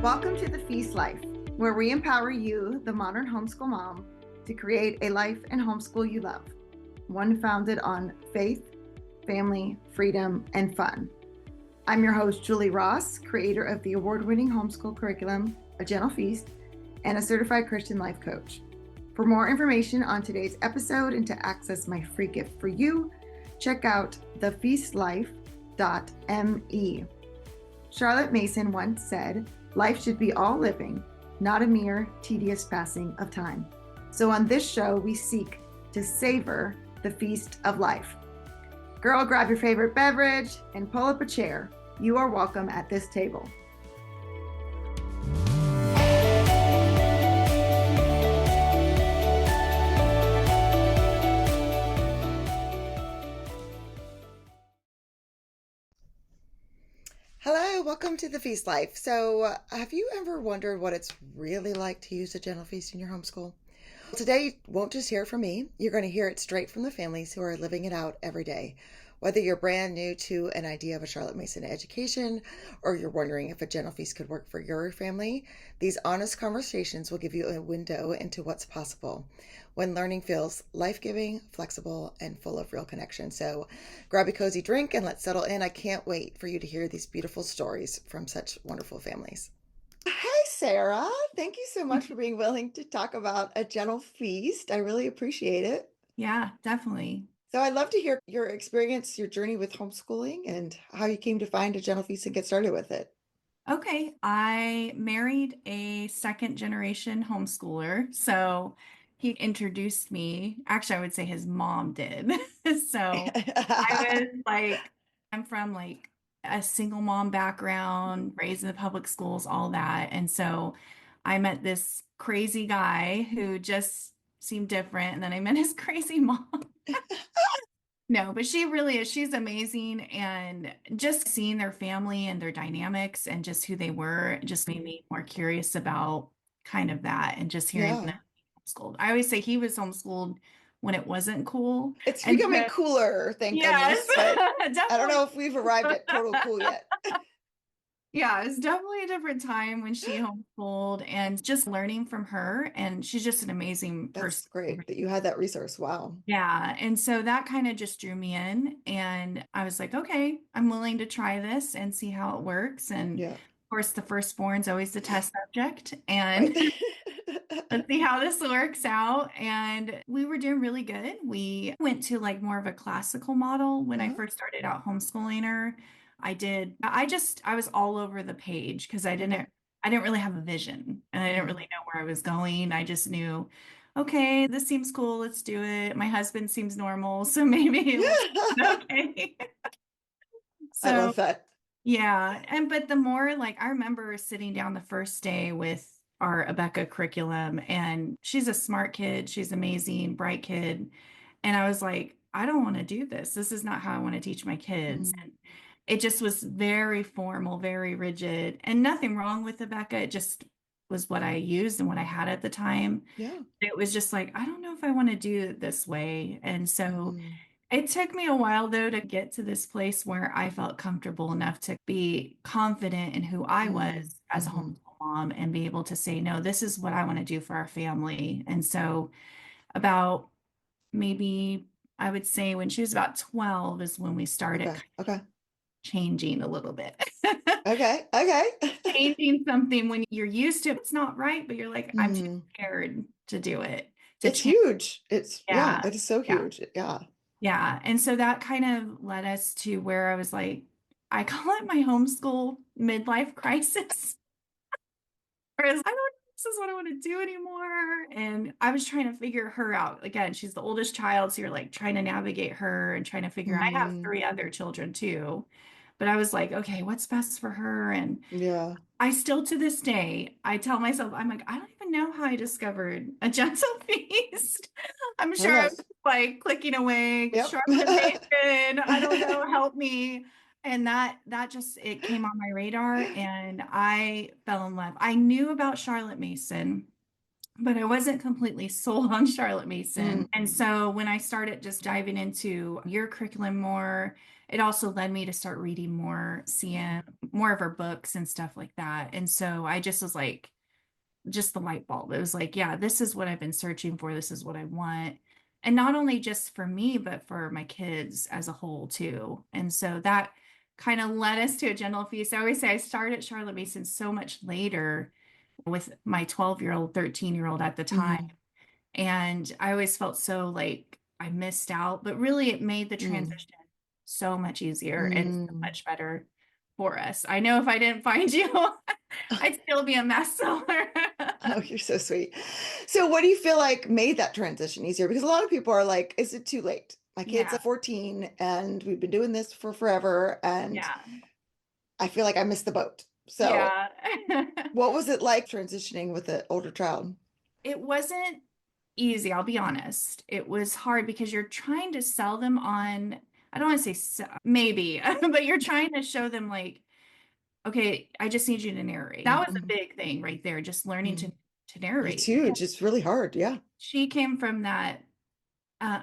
Welcome to the Feast Life, where we empower you, the modern homeschool mom, to create a life and homeschool you love, one founded on faith, family, freedom, and fun. I'm your host, Julie Ross, creator of the award-winning homeschool curriculum, A Gentle Feast, and a certified Christian life coach. For more information on today's episode and to access my free gift for you, check out thefeastlife.me. Charlotte Mason once said, "Life should be all living, not a mere tedious passing of time." So on this show, we seek to savor the feast of life. Girl, grab your favorite beverage and pull up a chair. You are welcome at this table. Hello, welcome to the Feast Life. So, have you ever wondered what it's really like to use a gentle feast in your homeschool? Today, you won't just hear it from me. You're going to hear it straight from the families who are living it out every day. Whether you're brand new to an idea of a Charlotte Mason education, or you're wondering if a gentle feast could work for your family, these honest conversations will give you a window into what's possible when learning feels life-giving, flexible, and full of real connection. So grab a cozy drink and let's settle in. I can't wait for you to hear these beautiful stories from such wonderful families. Hey, Sarah. Thank you so much for being willing to talk about a gentle feast. I really appreciate it. Yeah, definitely. So I'd love to hear your experience, your journey with homeschooling, and how you came to find a gentle feast and get started with it. Okay, I married a second generation homeschooler. So he introduced me. Actually, I would say his mom did. So I was like, I'm from like a single mom background, raised in the public schools, all that. And so I met this crazy guy who just seemed different. And then I met his crazy mom. No, but she really is. She's amazing. And just seeing their family and their dynamics and just who they were just made me more curious about kind of that and just hearing them Yeah, homeschooled. I always say he was homeschooled when it wasn't cool. it's And becoming so, cooler, thank yes, goodness, but I don't definitely. know if we've arrived at total cool yet. Yeah, it's definitely a different time when she homeschooled and just learning from her. And she's just an amazing That's person. great that you had that resource. Wow. Yeah. And so that kind of just drew me in. And I was like, okay, I'm willing to try this and see how it works. And Yeah, of course, the firstborn's always the test subject. And right. let's see how this works out. And we were doing really good. We went to like more of a classical model when I Uh-huh. first started out homeschooling her. I was all over the page because Okay. I didn't really have a vision and I didn't Mm. really know where I was going. I just knew, okay, this seems cool. Let's do it. My husband seems normal. So maybe we'll be okay. I So love that. yeah. But the more like I remember sitting down the first day with our Abeka curriculum, and she's a smart kid. She's amazing, bright kid. And I was like, I don't want to do this. This is not how I want to teach my kids. Mm. And it just was very formal, very rigid, and nothing wrong with Abeka. It just was what I used and what I had at the time. Yeah. It was just like, I don't know if I want to do it this way. And so Mm. it took me a while, though, to get to this place where I felt comfortable enough to be confident in who I Mm. was as a Hmm. homeschool mom and be able to say, no, this is what I want to do for our family. And so, about maybe I would say when she was about 12 is when we started Okay. kind of Okay. changing a little bit. Okay. Okay. Changing something when you're used to it, it's not right, but you're like, I'm too Hmm. scared to do it, to It's change. huge. Yeah, Yeah. it is so Yeah. huge. Yeah. Yeah. And so that kind of led us to where I was like, I call it my homeschool midlife crisis. Whereas I don't know if this is what I want to do anymore. And I was trying to figure her out. Again, she's the oldest child. So you're like trying to navigate her and trying to figure, I have Hmm. three other children too. But I was like, okay, what's best for her? And Yeah. I still to this day, I tell myself, I'm like, I don't even know how I discovered a gentle feast. I'm Who sure I was knows? like clicking away, Yep. Charlotte Mason, I don't know, help me. And that just it came on my radar and I fell in love. I knew about Charlotte Mason, but I wasn't completely sold on Charlotte Mason. Mm. And so when I started just diving into your curriculum more, it also led me to start reading more, seeing more of her books and stuff like that. And so I just was like, just the light bulb. It was like, yeah, this is what I've been searching for. This is what I want. And not only just for me, but for my kids as a whole too. And so that kind of led us to a gentle feast. I always say I started Charlotte Mason so much later with my 12-year-old, 13-year-old at the time. Mm-hmm. And I always felt so like I missed out, but really it made the transition so much easier and so Mm-hmm. much better for us. I know if I didn't find you, I'd still be a mess seller. Oh, you're so sweet. So, what do you feel like made that transition easier? Because a lot of people are like, is it too late? My kid's Yeah, 14 and we've been doing this for forever. And yeah, I feel like I missed the boat. So, yeah. what was it like transitioning with an older child? It wasn't easy, I'll be honest. It was hard because you're trying to sell them on, I don't want to say maybe, but you're trying to show them like, okay, I just need you to narrate. That was a Mm-hmm. big thing right there, just learning to It's narrate because huge. It's really hard. Yeah. she came from that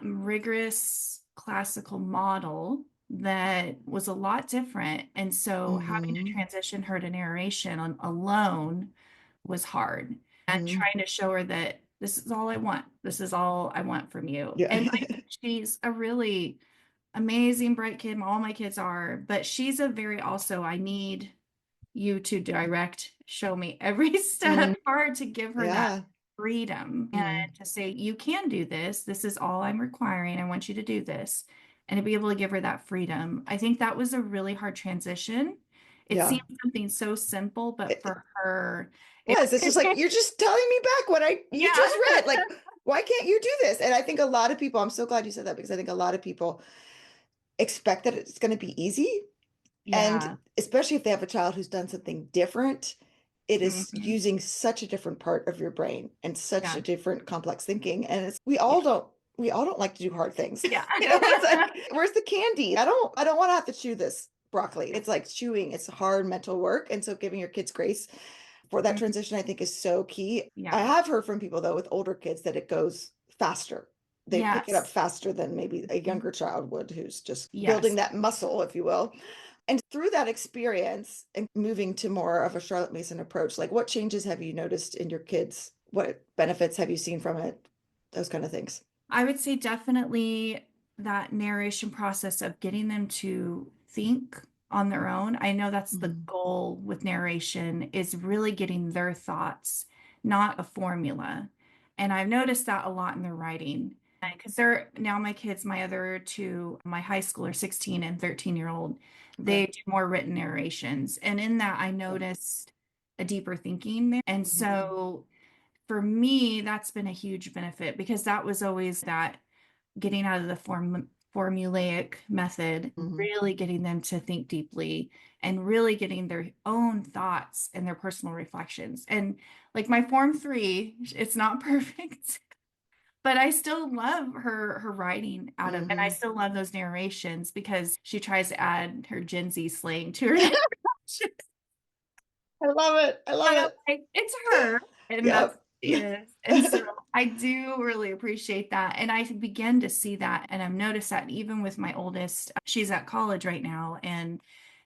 rigorous classical model that was a lot different. And so having to Mm-hmm. transition her to narration alone was hard. And trying to show her that this is all I want. This is all I want from you. Yeah. And she's a really amazing, bright kid. All my kids are, but she's a very also, I need you to direct, show me every Mm, step hard to give her that yeah. freedom and Mm, to say, you can do this. This is all I'm requiring. I want you to do this. And to be able to give her that freedom. I think that was a really hard transition. It seems yeah. something so simple, but It for her, it was. It's just like, you're just telling me back what you yeah. just read. Like, why can't you do this? And I think a lot of people, I'm so glad you said that because I think a lot of people expect that it's going to be easy. And Yeah. especially if they have a child who's done something different, it is Mhm. using such a different part of your brain and such a Yeah. different complex thinking. And it's Yeah. we all don't like to do hard things. Yeah. It's like, where's the candy? I don't want to have to chew this broccoli. It's like chewing, it's hard mental work. And so giving your kids grace for that Mhm. transition, I think is so key. I Yeah. have heard from people though with older kids that it goes faster. They pick it up Yes. faster than maybe a Mhm. younger child would, who's just building Yes. that muscle, if you will. And through that experience and moving to more of a Charlotte Mason approach, like what changes have you noticed in your kids? What benefits have you seen from it? Those kind of things. I would say definitely that narration process of getting them to think on their own. I know that's the Mhm. goal with narration is really getting their thoughts, not a formula. And I've noticed that a lot in their writing. Because they're now my kids, my other two, my high schooler, 16 and 13-year-old, Okay. they do more written narrations. And in that, I noticed a deeper thinking there. And Mhm. so for me, that's been a huge benefit because that was always that getting out of the formulaic method, Mhm. really getting them to think deeply and really getting their own thoughts and their personal reflections. And like my form three, it's not perfect, but I still love her writing out of, and I Mhm. still love those narrations because she tries to add her Gen Z slang to her narrations. I love it. I love And I'm it. like, it's her. And that's Yep. she is. And so I do really appreciate that. And I begin to see that. And I've noticed that even with my oldest, she's at college right now, and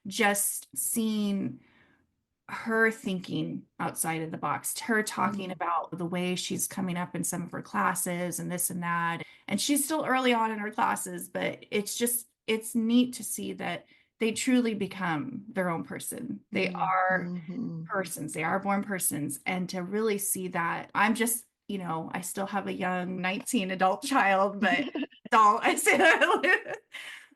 just seeing her thinking outside of the box, her talking Mhm. about the way she's coming up in some of her classes and this and that. And she's still early on in her classes, but it's neat to see that they truly become their own person. They are Mhm. persons, they are born persons. And to really see that, I'm just, I still have a young 19 adult child, but adult, I say that.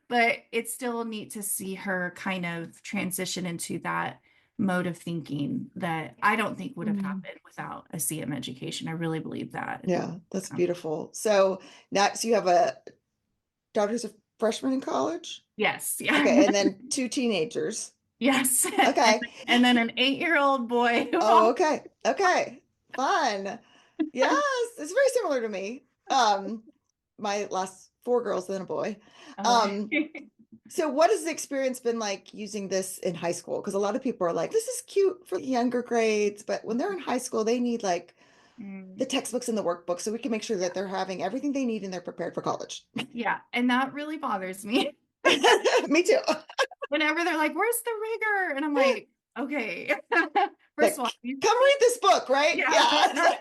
But it's still neat to see her kind of transition into that mode of thinking that I don't think would have Mhm. happened without a CM education. I really believe that. Yeah, that's Um, beautiful. So next you have a daughter's a freshman in college? yes, yeah. Okay, and then two teenagers. Yes. Okay. And then an 8-year-old boy who Oh, okay. Okay. Fun. Yes, it's very similar to me. My last four girls, then a boy. Um, okay. so what has the experience been like using this in high school? Because a lot of people are like, this is cute for younger grades, but when they're in high school, they need like the Mm, textbooks and the workbooks so we can make sure that they're having everything they need and they're prepared for college. yeah, and that really bothers me. Me too. Whenever they're like, "Where's the rigor?" And I'm like, "Okay." First of Like, all, you come read this book, right? yeah. Yeah.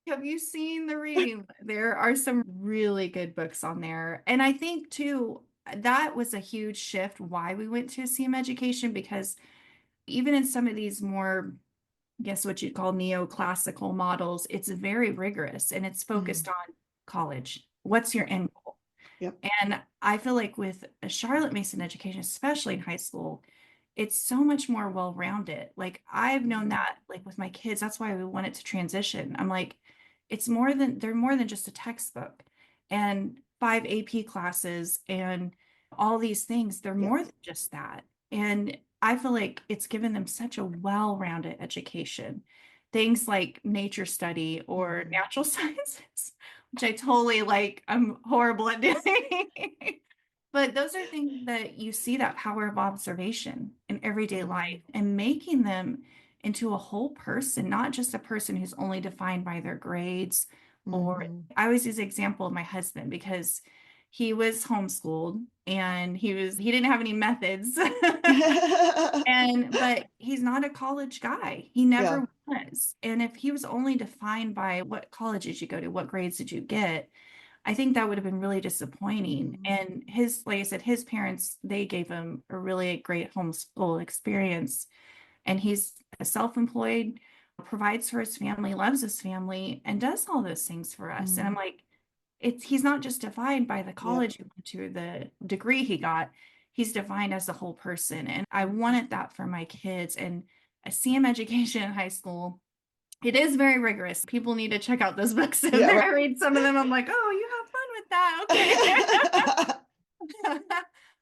Have you seen the reading? There are some really good books on there. And I think too, that was a huge shift why we went to SEAM education, because even in some of these more, I guess what you'd call neoclassical models, it's very rigorous and it's focused Mm, on college. What's your right. end goal? Yep. And I feel like with a Charlotte Mason education, especially in high school, it's so much more well-rounded. Like I've known Mhm. that like with my kids, that's why we wanted to transition. I'm like, it's more than they're more than just a textbook and 5 AP classes and all these things. They're Yep. more than just that. And I feel like it's given them such a well-rounded education. Things like nature study or Mhm. natural sciences, which I totally like, I'm horrible at doing. But those are things that you see that power of observation in everyday life Mhm. and making them into a whole person, not just a person who's only defined by their grades. Or Mhm. I always use the example of my husband because he was homeschooled and he didn't have any methods. And but he's not a college guy. He Yeah. never was. And if he was only defined by what college did you go to, what grades did you get, I think that would have been really disappointing. Mhm. And his, like I said, his parents, they gave him a really great homeschool experience. And he's self-employed, provides for his family, loves his family, and does all those things for us. And I'm Mhm. like, he's not just defined by the Yep. college he went to, the degree he got. He's defined as a whole person. And I wanted that for my kids. And a CM education in high school, it is very rigorous. People need to check out those books in Yeah, there. right. I read some of them. I'm like, oh, you have fun with that. Okay.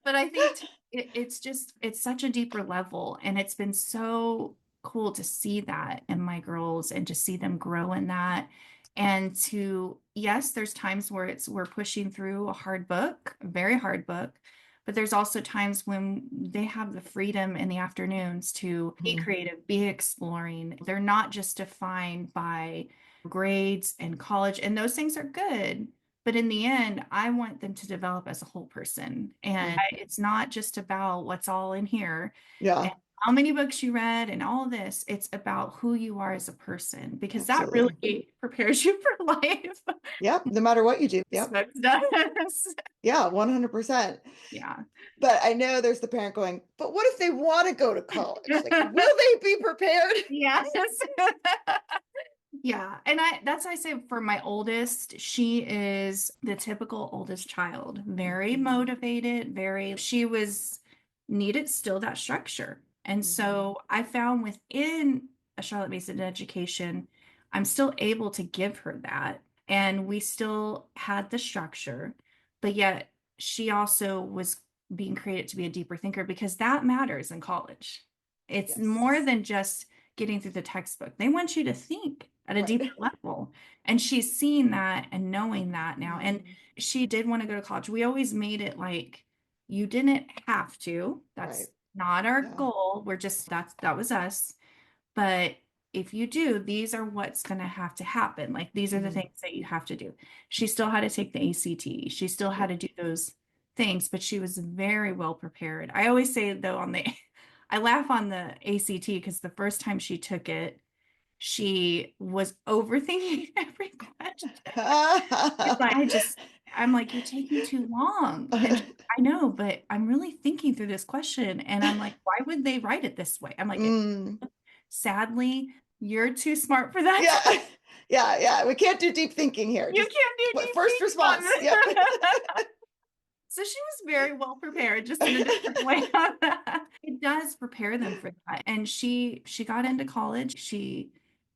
But I think it's just, it's such a deeper level. And it's been so cool to see that in my girls and to see them grow in that. And to, yes, there's times where we're pushing through a hard book, a very hard book, but there's also times when they have the freedom in the afternoons to be Mhm. creative, be exploring. They're not just defined by grades and college, and those things are good. But in the end, I want them to develop as a whole person. And Mhm. it's not just about what's all in here and Yeah, how many books you read and all this. It's about who you are as a person, because that absolutely. really prepares you for life. Yep, no matter what you do. This Yep. book does. Yeah, 100%. Yeah. But I know there's the parent going, but what if they want to go to college? Like, will they be prepared? Yes. Yeah. And that's why I say for my oldest, she is the typical oldest child, very Mhm. motivated, she was needed still that structure. And Mhm. so I found within a Charlotte Mason education, I'm still able to give her that. And we still had the structure, but yet she also was being created to be a deeper thinker because that matters in college. It's more Yes. than just getting through the textbook. They want you to think at a Right. deeper level. And she's seeing that and knowing that now. And Mhm. she did want to go to college. We always made it like you didn't have to. Right. That's not our Yeah. goal. We're just that was us. But if you do, these are what's going to have to happen. Like these are the Mhm. things that you have to do. She still had to take the ACT. She still had Yep. to do those things, but she was very well prepared. I always say though on the I laugh on the ACT because the first time she took it, she was overthinking every question. It's like, I'm like, you're taking too long. And I know, but I'm really thinking through this question. And I'm like, why would they write it this way? I'm like, Mm. sadly, you're too smart for that. Yeah. Yeah, yeah. We can't do deep thinking here. You Just can't do deep first thinking on response. Yep. this. So she was very well prepared, just in a different way on that. It does prepare them for that. And she got into college.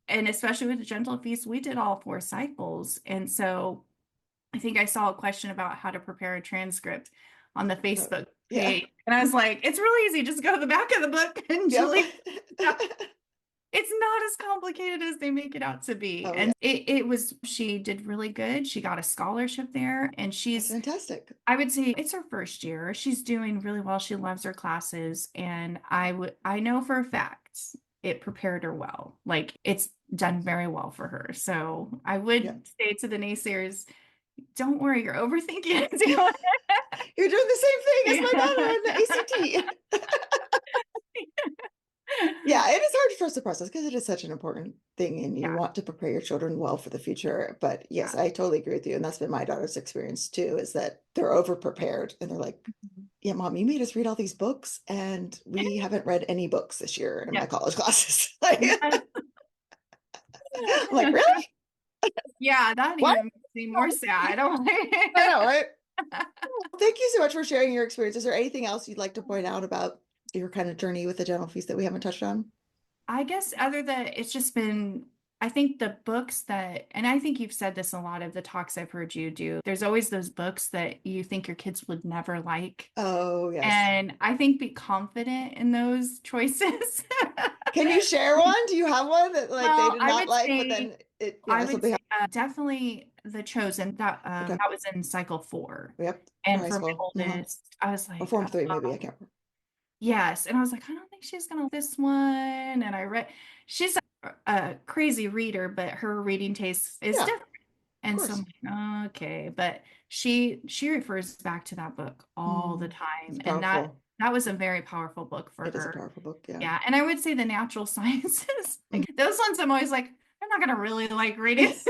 And especially with the Gentle Feast, we did all 4 cycles. And so I think I saw a question about how to prepare a transcript on the Facebook Yeah. page. And I was like, it's really easy. Just go to the back of the book and Yep. Julie. It's not as complicated as they make it out to be. Oh, yeah. And she did really good. She got a scholarship there and That's fantastic. I would say it's her first year. She's doing really well. She loves her classes. And I know for a fact it prepared her well. Like it's done very well for her. So I Yeah. would say to the naysayers, don't worry, you're overthinking it. You're doing the same thing as my daughter in the ACT. Yeah, it is hard to trust the process because it is such an important thing and you Yeah, want to prepare your children well for the future. But yes, yeah. I totally agree with you. And that's been my daughter's experience too, is that they're over prepared and they're like, yeah, mom, you made us read all these books and we haven't read any books this year in my Yeah. college classes. Like, Yes. I'm like, really? Yeah, that What? even makes me more sad. I'm I know, like, right? Thank you so much for sharing your experience. Is there anything else you'd like to point out about your kind of journey with the dental feast that we haven't touched on? I guess other than it's just been, I think the books that, and I think you've said this a lot of the talks I've heard you do, there's always those books that you think your kids would never like. Oh, yes. And I think be confident in those choices. Can you share one? Do you have one that like they Well, did not like, but then it, I would something say happened? definitely The Chosen. Okay. That was in cycle 4. Yep. For And high for my school. oldest, I was Or like, form three, maybe. I can't remember. yes. And I was like, I don't think she's gonna like this one. And I read, she's a crazy reader, but her reading taste is Yeah, of different. And so I'm course. like, okay. But she refers back to that book all the It's time. And powerful. that was a very powerful book for It is a her. powerful book. Yeah. Yeah. And I would say the natural sciences, Mm. like those ones I'm always like, I'm not gonna really like reading this.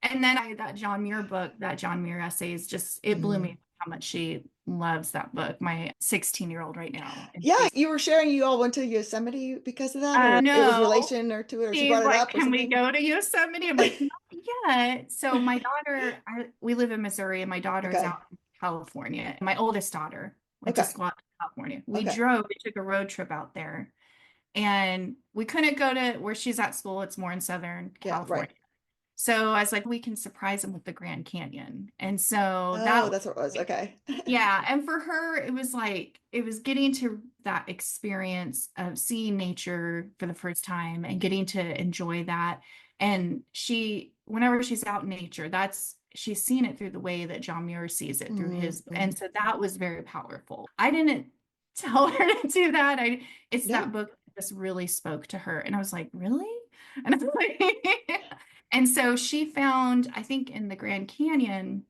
And then that John Muir book, that John Muir essays, just it blew Mm. me how much she loves that book. My 16-year-old right now. And Yeah, she's you were sharing you all went to Yosemite because of that, or it was no. relation or to it, or she She's brought it like, up or can we something. go to Yosemite? I'm like, not yet. So my daughter, we live in Missouri, and my daughter's Okay. out in California. My oldest daughter went to Okay. school out in California. Okay. We took a road trip out there, and we couldn't go to where she's at school. It's more in Southern Yeah, right. California. So I was like, we can surprise them with the Grand Canyon. And so that Oh, was that's what it was. Okay. yeah, and for her, it was like it was getting to that experience of seeing nature for the first time and getting to enjoy that. And whenever she's out in nature, she's seen it through the way that John Muir sees it through his. Mm-hmm. And so that was very powerful. I didn't tell her to do that. It's Yeah. that book that just really spoke to her. And I was like, really? And I was like, and so she found, I think in the Grand Canyon,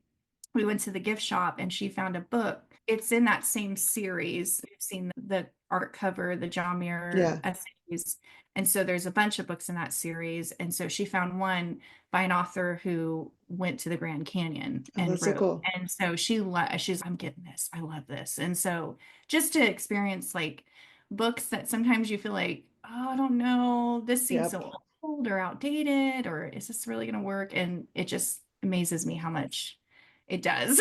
we went to the gift shop and she found a book. It's in that same series. We've seen the art cover, the John Muir Yeah. essays. And so there's a bunch of books in that series. And so she found one by an author who went to the Grand Canyon Oh, and that's so wrote. cool. And so she's, I'm getting this. I love this. And so just to experience like books that sometimes you feel like, oh, I don't know, this seems Yep. so old or outdated, or is this really going to work? And it just amazes me how much it does.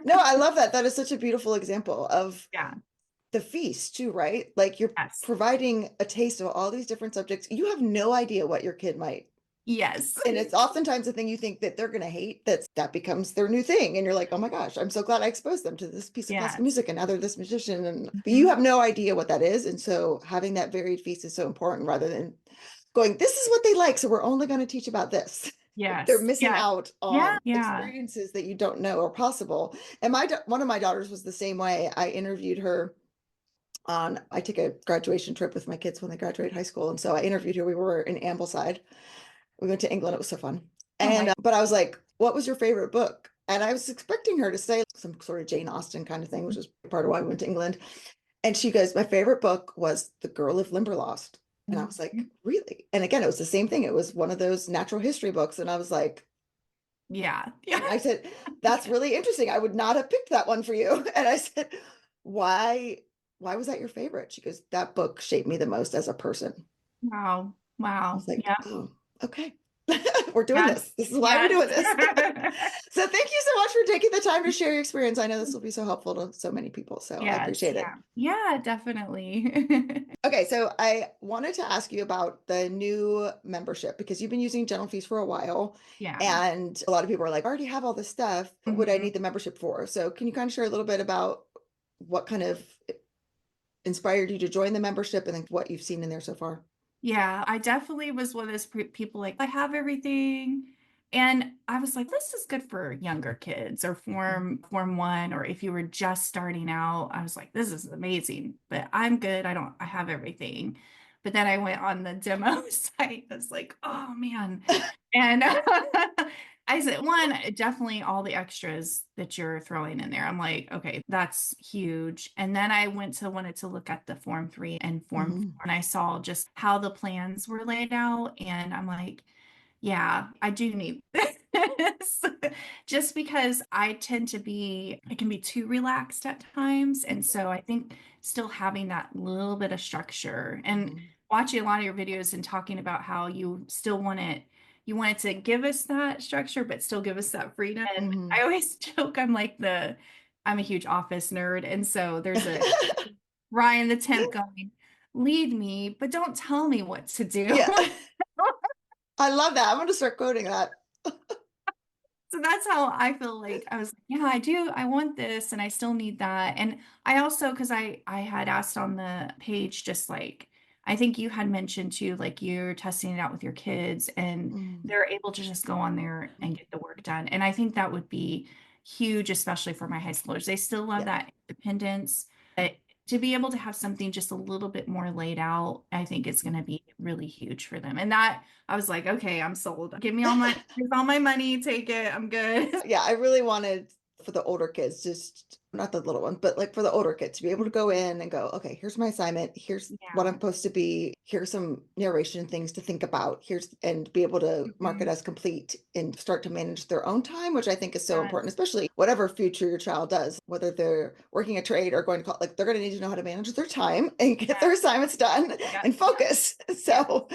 No, I love that. That is such a beautiful example of Yeah. the feast too, right? Like you're Yes. providing a taste of all these different subjects. You have no idea what your kid might. Yes. And it's oftentimes the thing you think that they're going to hate that becomes their new thing. And you're like, oh my gosh, I'm so glad I exposed them to this piece of classical Yes. music and now they're this musician. And but you Mhm. have no idea what that is. And so having that varied feast is so important rather than going, this is what they like. So we're only going to teach about this. They're Yes. missing Yeah. out Yeah. on Yeah. experiences that you don't know are possible. And one of my daughters was the same way. I interviewed her I take a graduation trip with my kids when they graduate high school. And so I interviewed her. We were in Ambleside. We went to England. It was so fun. Oh And, my. but I was like, what was your favorite book? And I was expecting her to say some sort of Jane Austen kind of thing, which is part of why we went to England. And she goes, my favorite book was The Girl of Limberlost. And I was like, Mhm. really? And again, it was the same thing. It was one of those natural history books. And I was like, Yeah. and Yeah. I said, that's really interesting. I would not have picked that one for you. And I said, why, why was that your favorite? She goes, that book shaped me the most as a person. Wow. I Wow. was like, Yeah. oh, okay. We're doing Yes. this. This is why we're Yes. doing this. So thank you so much for taking the time to share your experience. I know this will be so helpful to so many people. So I Yes. appreciate it. Yeah. Yeah, definitely. Okay, so I wanted to ask you about the new membership because you've been using Gentle Fees for a while. Yeah. And a lot of people are like, I already have all this stuff. What would I Mhm. need the membership for? So can you kind of share a little bit about what kind of inspired you to join the membership and then what you've seen in there so far? Yeah, I definitely was one of those people like, I have everything. And I was like, this is good for younger kids or form one, or if you were just starting out, I was like, this is amazing, but I'm good. I have everything. But then I went on the demo site. I was like, oh man. And I said, one, definitely all the extras that you're throwing in there. I'm like, okay, that's huge. And then I wanted to look at the Form 3 and Form 4, Mhm. and I saw just how the plans were laid out. And I'm like, yeah, I do need this. Just because I can be too relaxed at times. And so I think still having that little bit of structure and Mhm. watching a lot of your videos and talking about how you want it to give us that structure, but still give us that freedom. And I Mhm. always joke, I'm a huge office nerd. And so there's a Ryan the temp going, lead me, but don't tell me what to do. Yeah. I love that. I'm going to start quoting that. So that's how I feel like I was like, yeah, I do. I want this and I still need that. And I also, because I had asked on the page, just like, I think you had mentioned too, like you're testing it out with your kids and Mhm. they're able to just go on there and get the work done. And I think that would be huge, especially for my high schoolers. They still love Yeah. that independence, but to be able to have something just a little bit more laid out, I think it's going to be really huge for them. And that I was like, okay, I'm sold. Give me here's all my money, take it. I'm good. Yeah, I really wanted for the older kids, just not the little ones, but like for the older kids to be able to go in and go, okay, here's my assignment. Here's what I'm Yeah. supposed to be. Here's some narration things to think about. Here's and be able to mark it Mhm. as complete and start to manage their own time, which I think is so important, Yes. especially whatever future your child does, whether they're working a trade or going to college, like they're going to need to know how to manage their time and get their Yes. assignments done Yep. and focus. Yep. So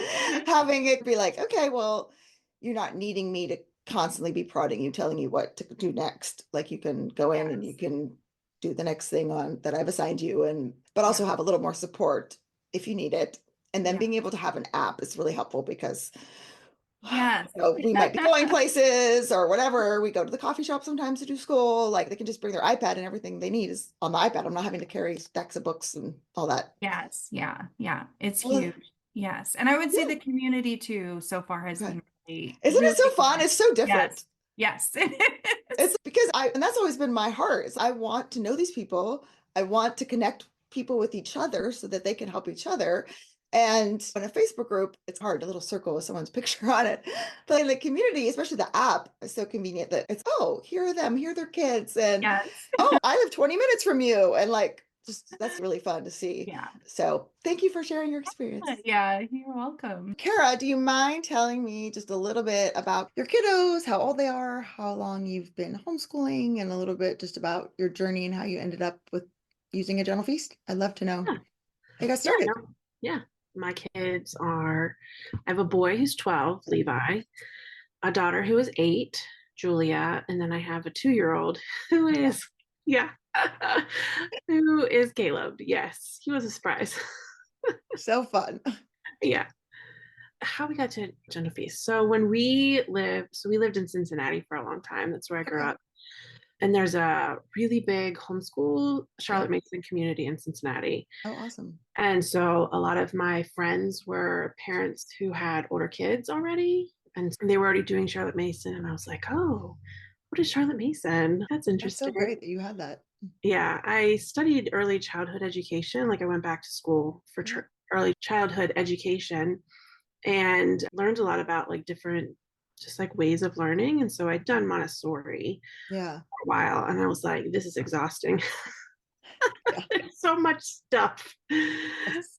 having it be like, okay, well, you're not needing me to constantly be prodding you, telling you what to do next. Like you can go in and you Yes. can do the next thing on that I've assigned you, and but Yeah. also have a little more support if you need it. And then Yeah. being able to have an app is really helpful because Yes. we might be going places or whatever. We go to the coffee shop sometimes to do school. Like they can just bring their iPad and everything they need is on the iPad. I'm not having to carry stacks of books and all that. Yes. Yeah. Yeah. It's Well, huge. Yes. And I would say yeah. the community too so far has Okay. been really, Isn't it so really fun? good. It's so Yes. different. Yes. It's because and that's always been my heart is I want to know these people. I want to connect people with each other so that they can help each other. And in a Facebook group, it's hard, a little circle with someone's picture on it. But in the community, especially the app, is so convenient that it's, oh, here are them, here are their kids. And Yes. oh, I live 20 minutes from you. And like, just that's really fun to see. Yeah. So thank you for sharing your experience. Yeah. You're welcome. Kara, do you mind telling me just a little bit about your kiddos, how old they are, how long you've been homeschooling, and a little bit just about your journey and how you ended up with using a gentle feast? I'd love to know how Yeah, you got yeah, started. no, yeah. My kids are, I have a boy who's 12, Levi, a daughter who is 8, Julia, and then I have a 2-year-old who is, yeah, who is Caleb. Yes, he was a surprise. So fun. Yeah. How we got to Genevieve. So we lived in Cincinnati for a long time. That's where I grew Okay. up. And there's a really big homeschool Charlotte Yep. Mason community in Cincinnati. Oh, awesome. And so a lot of my friends were parents who had older kids already, and they were already doing Charlotte Mason. And I was like, oh, what is Charlotte Mason? That's That's so interesting. great that you had that. Yeah, I studied early childhood education. Like I went back to school for Yeah. early childhood education and learned a lot about like different, just like ways of learning. And so I'd done Montessori Yeah. for a while, and I was like, this is exhausting. Yeah. There's so much stuff. Yes.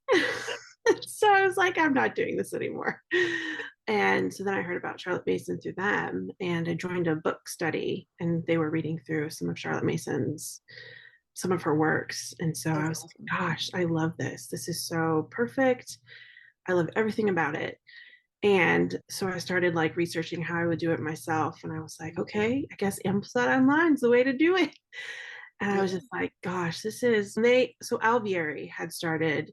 So I was like, I'm not doing this anymore. And so then I heard about Charlotte Mason through them, and I joined a book study, and they were reading through some of her works. And so I That's was awesome. like, gosh, I love this. This is so perfect. I love everything about it. And so I started like researching how I would do it myself. And I was like, okay, I guess Amplify Online is the way to do it. And I was Yeah. just like, gosh, so Alvieri had started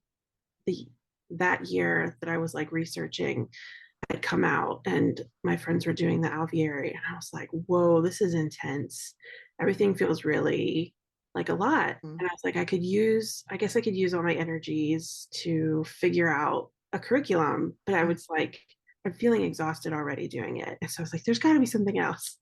the that year that I was like researching had come out, and my friends were doing the Alvieri, and I was like, whoa, this is intense. Everything feels really like a lot. Mhm. And I was like, I guess I could use all my energies to figure out a curriculum, but I was like, I'm feeling exhausted already doing it. And so I was like, there's got to be something else.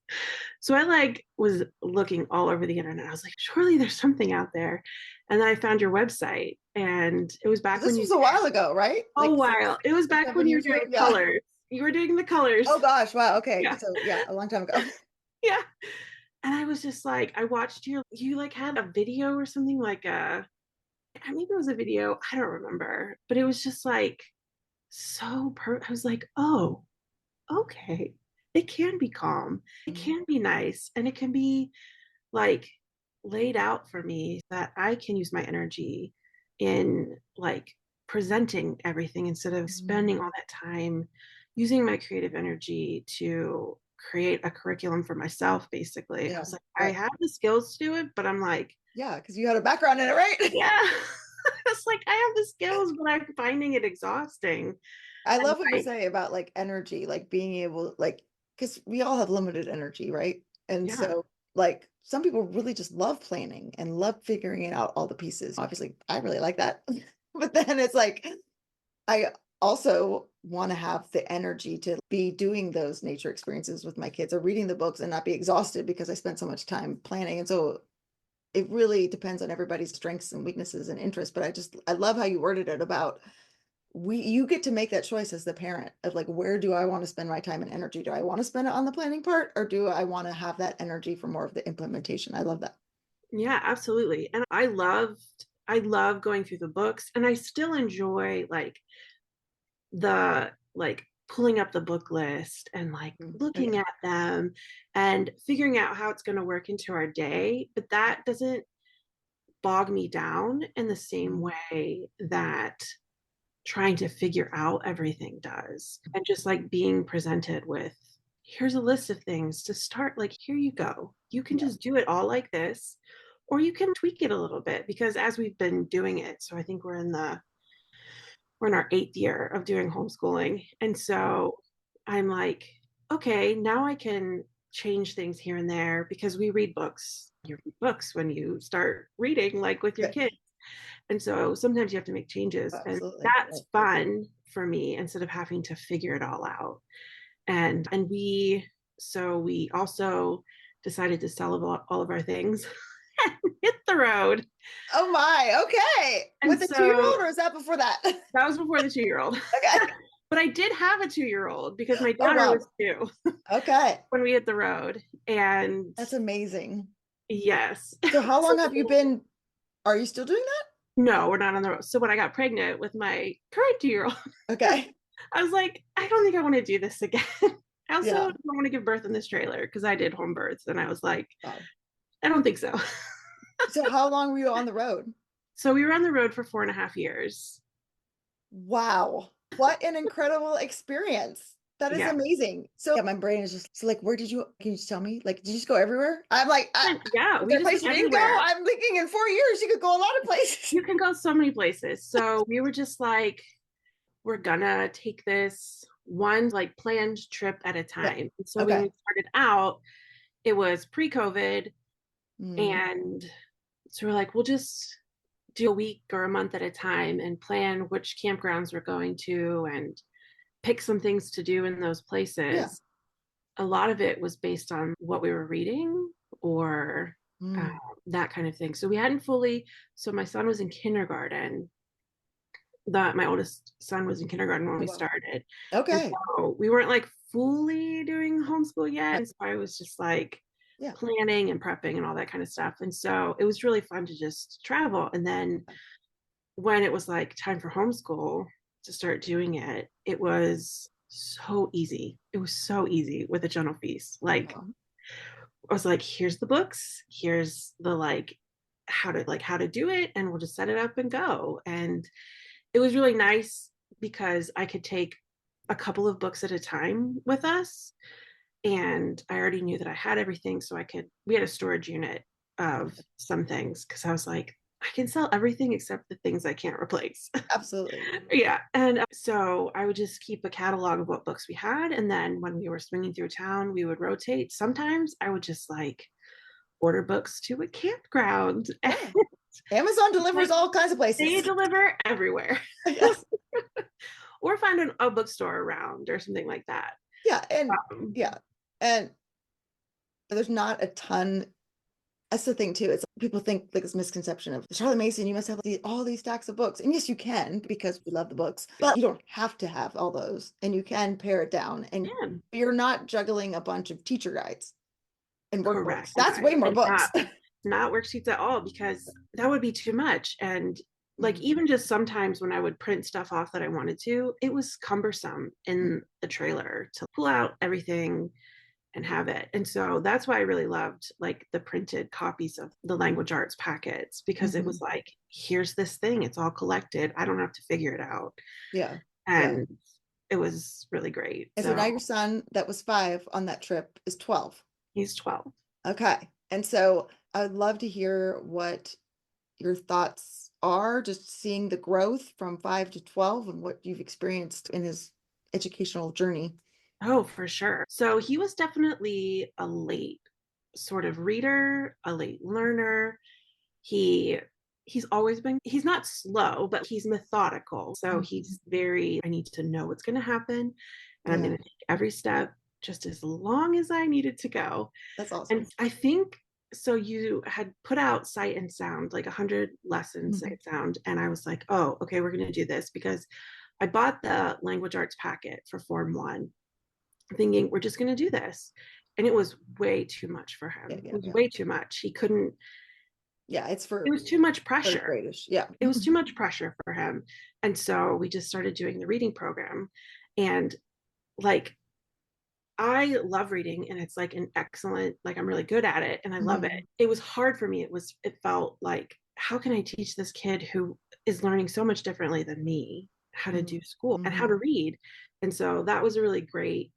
So I like was looking all over the internet. I was like, surely there's something out there. And then I found your website, and it was back when This you was a while ago, right? a Like six, while. It was back when 7 you were years ago. doing Yeah. colors. You were doing the colors. Oh gosh, wow. Okay. Yeah. So yeah, a long time ago. Yeah. And I was just like, I watched you like had a video or something like maybe it was a video, I don't remember, but it was just like I was like, oh, okay. It can be calm. It Mhm. can be nice. And it can be like laid out for me that I can use my energy in like presenting everything instead of spending all that time using my creative energy to create a curriculum for myself, basically. I Yeah. was like, I Right. have the skills to do it, but I'm like, Yeah, because you had a background in it, right? yeah. It's like I have the skills, but I'm finding it exhausting. I And love what you like, say about like energy, like being able, like, because we all have limited energy, right? And yeah, so, like, some people really just love planning and love figuring out all the pieces. Obviously, I really like that. But then it's like, I also want to have the energy to be doing those nature experiences with my kids or reading the books and not be exhausted because I spent so much time planning. And so it really depends on everybody's strengths and weaknesses and interests. But I love how you worded it about you get to make that choice as the parent of like, where do I want to spend my time and energy? Do I want to spend it on the planning part or do I want to have that energy for more of the implementation? I love that. yeah, absolutely. And I love going through the books, and I still enjoy the like pulling up the book list and like Oh, looking yeah. at them and figuring out how it's going to work into our day. But that doesn't bog me down in the same Mhm. way that trying to figure out everything does. And just like being presented with, here's a list of things to start, like, here you go. You can Yeah. just do it all like this, or you can tweak it a little bit because as we've been doing it, so I think we're in our 8th year of doing homeschooling. And so I'm like, okay, now I can change things here and there because we read books. You read books when you start reading, like with your Good. kids. And so sometimes you have to make changes. And Absolutely. that's fun for me instead of having to figure it all out. And we also decided to sell all of our things and hit the road. Oh my, okay. And With a 2 year so old or is that before that? that was before the 2-year-old. Okay. But I did have a 2-year-old because my Oh daughter wow. was 2 Okay. when we hit the road. And That's amazing. yes. So how long have you been, are you still doing that? No, we're not on the road. So when I got pregnant with my current 2-year-old, Okay. I was like, I don't think I want to do this again. I also Yeah. don't want to give birth in this trailer because I did home births. And I was like, Wow. I don't think so. So how long were you on the road? So we were on the road for 4.5 years. Wow. What an incredible experience. That is Yeah. amazing. So yeah, my brain is just so like, where did you, can you just tell me? Like, did you just go everywhere? I'm like, And yeah, is we there a just place went you didn't go? everywhere. I'm thinking in 4 years, you could go a lot of places. You can go so many places. So we were just like, we're gonna take this one like planned trip at a Yeah. time. And so when Okay. we started out, it was pre-COVID. Mm, And so we're like, we'll just do a week or a month at a time and plan which campgrounds we're going to and pick some things to do in those yeah. places. A lot of it was based on what we were reading or uh, Mm. that kind of thing. So we hadn't fully, so my son was in kindergarten. My oldest son was in kindergarten when Oh, we wow. started. And Okay. so we weren't like fully doing homeschool yet. Right. And so I was just like Yeah. planning and prepping and all that kind of stuff. And so it was really fun to just travel. And then when it was like time for homeschool to start doing it, it was so easy. It was so easy with a gentle feast. Like Um, I was like, here's the books, here's the how to do it, and we'll just set it up and go. And it was really nice because I could take a couple of books at a time with us. And I already knew that I had everything. So we had a storage unit of some things because I was like, I can sell everything except the things I can't replace. absolutely. Yeah. And so I would just keep a catalog of what books we had. And then when we were swinging through town, we would rotate. Sometimes I would just like order books to a campground. Yeah. Amazon delivers Like all kinds of they places. deliver everywhere. Yeah. Or find a bookstore around or something like that. Yeah. And Um, yeah. And there's not a ton. That's the thing too. It's people think like this misconception of Charlotte Mason, you must have all these stacks of books. And yes, you can because we love the books, but you don't have to have all those. And you can pare it down. And Yeah, you're not juggling a bunch of teacher guides and workbooks. correct. That's way more And books. not worksheets at all, because that would be too much. And like, Mhm. even just sometimes when I would print stuff off that I wanted to, it was cumbersome in the trailer to pull out everything and have it. And so that's why I really loved like the printed copies of the language arts packets, because it was Mhm. like, here's this thing, it's all collected. I don't have to figure it out. Yeah. Yeah. And it was really great. And so now So your son that was 5 on that trip is 12. he's 12. Okay. And so I'd love to hear what your thoughts are, just seeing the growth from 5 to 12 and what you've experienced in his educational journey. Oh, for sure. So he was definitely a late sort of reader, a late learner. He he's always been, he's not slow, but he's methodical. So he's very, I need to know what's going to happen, and I'm Yeah, going to take every step just as long as I needed to go. that's And awesome. I think, so you had put out Sight and Sound, like 100 lessons, Mhm. Sight Sound, and I was like, oh, okay, we're going to do this, because I bought the language arts packet for Form 1 thinking we're just going to do this. And it was way too much for Yeah, him. It yeah, was yeah. way too much. He couldn't, Yeah, it's it for was too much third pressure. graders. Yeah. It was too much pressure for him. And so we just started doing the reading program. And like, I love reading, and it's like an excellent, like I'm really good at it and I love it. Mhm. It was hard for me. It felt like, how can I teach this kid who is learning so much differently than me how to do Mhm. school and how to Mhm. read? And so that was a really great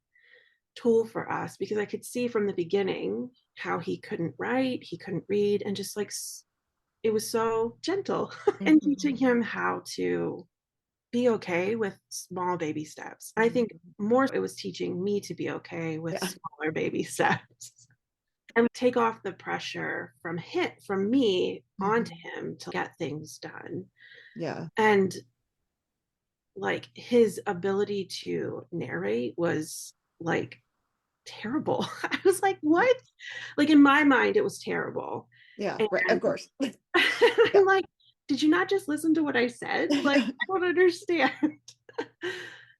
tool for us, because I could see from the beginning how he couldn't write, he couldn't read, and just like it was so gentle and teaching Mhm. him how to be okay with small baby steps. I think Mhm. more it was teaching me to be okay with Yeah. smaller baby steps and take off the pressure from me onto Mhm. him to get things done. Yeah. And like his ability to narrate was like terrible. I was like, what? Like in my mind, it was terrible. Yeah. And Right. Of course. Yeah. I'm like, did you not just listen to what I said? Like, I don't understand.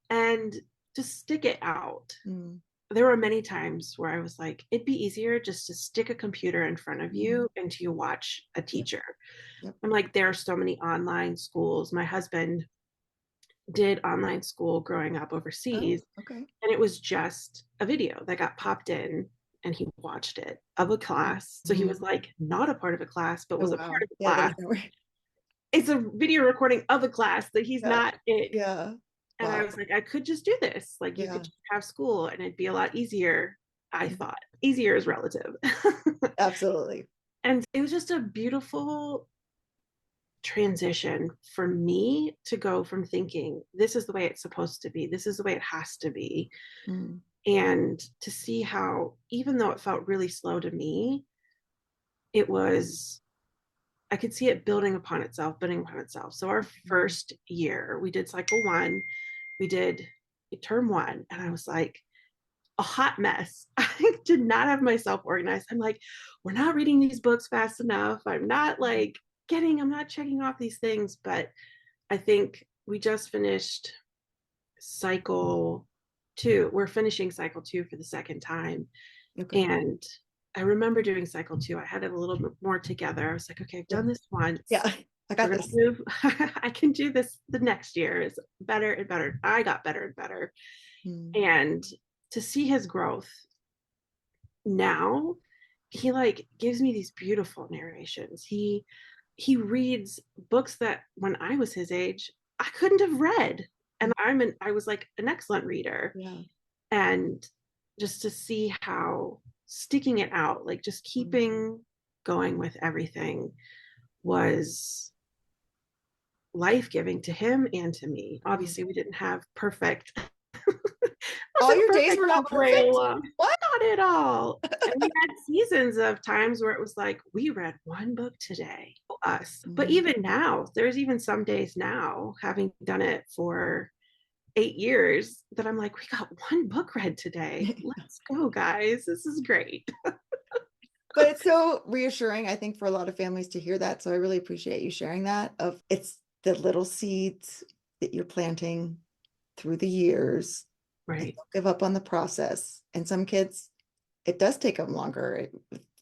And just stick it out. Mm. There were many times where I was like, it'd be easier just to stick a computer in front of Mhm. you and to watch a Yep. teacher. Yep. I'm like, there are so many online schools. My husband did online school growing up Oh, overseas, okay. and it was just a video that got popped in and he watched it of a class. So he was Mhm. like not a part of a class, but Oh, was a part wow. of a Yeah, class. there's no way. It's a video recording of a class that he's Yeah. not in. Yeah. And I Wow. was like, I could just do this. Like, you could Yeah. just have school and it'd be a lot easier. I Mhm. thought easier is relative. Absolutely. And it was just a beautiful transition for me to go from thinking this is the way it's supposed to be, this is the way it has to be, Mm. and to see how, even though it felt really slow to me, it was, I could see it building upon itself, building upon itself. So our Mhm. first year, we did cycle 1, we did term 1, and I was like a hot mess. I did not have myself organized. I'm like, we're not reading these books fast enough. I'm not checking off these things. But I think we just finished cycle 2. We're finishing cycle 2 for the second time. Okay. And I remember doing cycle 2. I had it a little bit more together. I was like, okay, I've Yeah. done this once. Yeah. I got We're going to this. move. I can do this the next year. It's better and better. I got better and better. Mm. And to see his growth now, he like gives me these beautiful narrations. He reads books that when I was his age I couldn't have read, and I was like an excellent reader. Yeah. And just to see how sticking it out, like just Mm. keeping going with everything, was life-giving to him and to me. Mm. Obviously we didn't have perfect All wasn't your days perfect were all not the way perfect? along. What? Not at all. And we had seasons of times where it was like, we read one book today, us. But Mhm. even now, there's even some days now, having done it for 8 years, that I'm like, we got one book read today. Let's go, guys. This is great. But it's so reassuring, I think, for a lot of families to hear that. So I really appreciate you sharing that of it's the little seeds that you're planting through the years. And Right. don't give up on the process. And some kids, it does take them longer.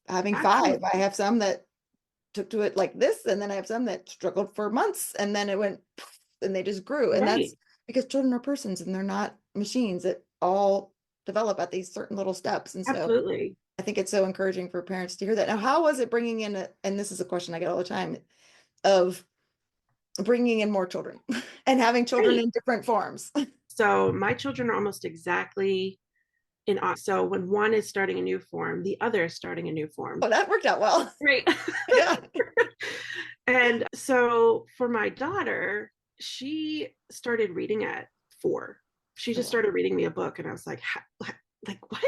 Having five, Absolutely. I have some that took to it like this, and then I have some that struggled for months, and then it went poof, and they just grew. And that's Right. because children are persons and they're not machines that all develop at these certain little steps. And so Absolutely. I think it's so encouraging for parents to hear that. Now, how was it bringing in, and this is a question I get all the time, of bringing in more children and having children Right. in different forms? So my children are almost exactly so when one is starting a new form, the other is starting a new form. Oh, that worked out well. Right. Yeah. And so for my daughter, she started reading at 4. She Oh, just wow. started reading me a book, and I was like, like what?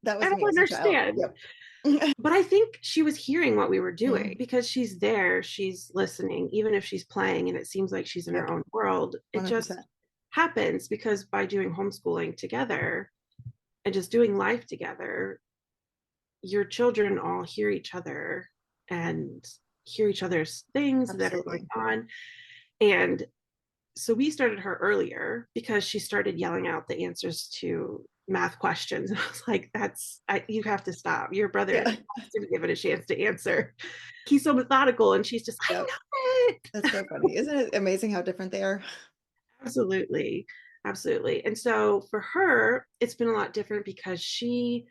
That I was don't me as a child. understand. Yep. But I think she was hearing what we were doing Mhm. because she's there, she's listening, even if she's playing and it seems like she's in her Yep. own world. It just 100%. happens because by doing homeschooling together and just doing life together, your children all hear each other and hear each other's things that are going Absolutely. on. And so we started her earlier because she started yelling out the answers to math questions. And I was like, you have to stop. Your brother Yeah. has to be given a chance to answer. He's so methodical. And she's just, I Yep. know it. That's so funny. Isn't it amazing how different they are? Absolutely. Absolutely. And so for her, it's been a lot different because she's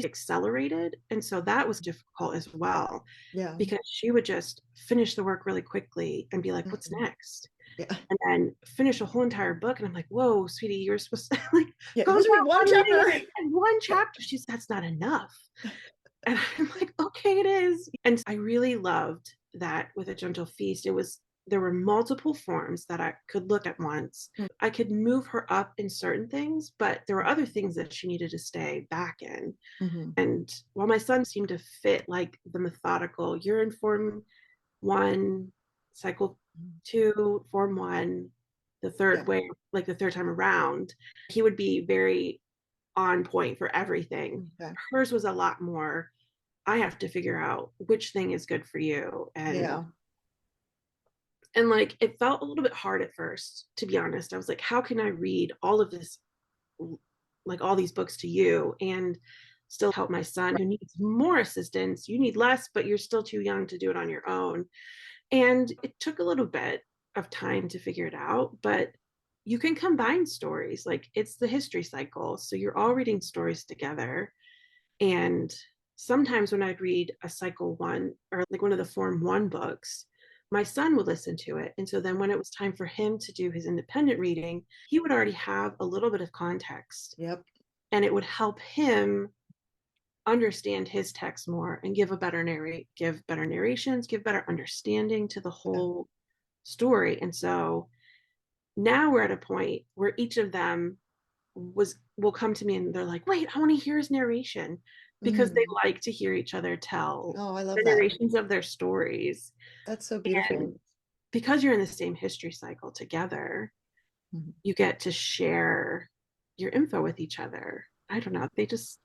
accelerated. And so that was difficult as well Yeah. because she would just finish the work really quickly and be like, what's Mhm. next? Yeah. And then finish a whole entire book. And I'm like, whoa, sweetie, you're supposed to like Yeah. calm Just read down one 1 minute chapter. and one chapter. She's that's not enough. And I'm like, okay, it is. And I really loved that with A Gentle Feast. There were multiple forms that I could look at once. Mm. I could move her up in certain things, but there were other things that she needed to stay back in. Mm-hmm. And while my son seemed to fit like the methodical, you're in form 1, cycle 2, form 1, the Yeah. third way, like the third time around, he would be very on point for everything. Okay. Hers was a lot more, I have to figure out which thing is good for you. Yeah. And like it felt a little bit hard at first, to be honest. I was like, how can I read all of this, like all these books to you and still help my son who needs more assistance? You need less, but you're still too young to do it on your own. And it took a little bit of time to figure it out, but you can combine stories. Like it's the history cycle. So you're all reading stories together. And sometimes when I'd read a cycle 1 or like one of the form 1 books, my son would listen to it. And so then when it was time for him to do his independent reading, he would already have a little bit of context Yep. and it would help him understand his text more and give better narrations, give better understanding to the Yeah. whole story. And so now we're at a point where each of them will come to me and they're like, wait, I want to hear his narration because they Mm. like to hear each other tell Oh, I love the that. narrations of their stories. That's so beautiful. And because you're in the same history cycle together, Mhm. you get to share your info with each other. I don't know. That's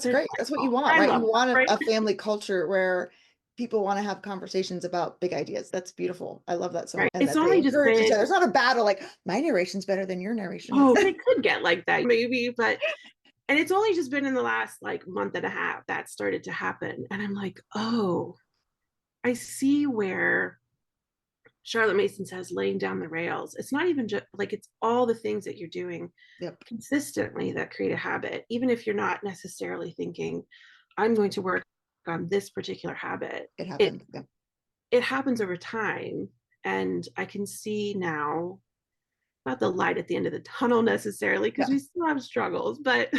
They're great. That's what you delightful. want, I right? love You them, want right? a family culture where people want to have conversations about big ideas. That's beautiful. I love that so much. Right. And It's that they only just encourage each been, other. It's not a battle like my narration's better than your narration. oh, it could get like that maybe, but and it's only just been in the last like month and a half that started to happen. And I'm like, oh, I see where Charlotte Mason says laying down the rails. It's not even just like it's all the things that you're doing Yep. consistently that create a habit, even if you're not necessarily thinking, I'm going to work on this particular habit. It It happens. Yeah. it happens over time. And I can see now, not the light at the end of the tunnel necessarily, because Yeah. we still have struggles, but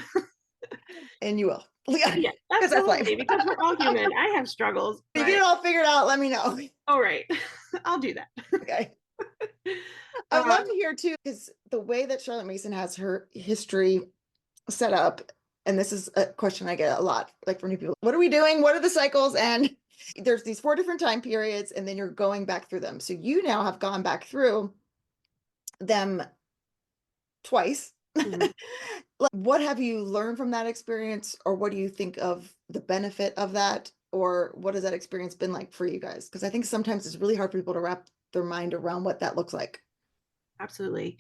And you will. Yeah. yeah, Because that's life. absolutely. Because we're all human. I have struggles, If you but get it all figured out, let me know. all right, I'll do that. Okay. I would Um, love to hear too, because the way that Charlotte Mason has her history set up, and this is a question I get a lot, like from new people. What are we doing? What are the cycles? And there's these 4 different time periods, and then you're going back through them. So you now have gone back through them twice. Mhm. Like, what have you learned from that experience, or what do you think of the benefit of that, or what has that experience been like for you guys? Because I think sometimes it's really hard for people to wrap their mind around what that looks like. Absolutely.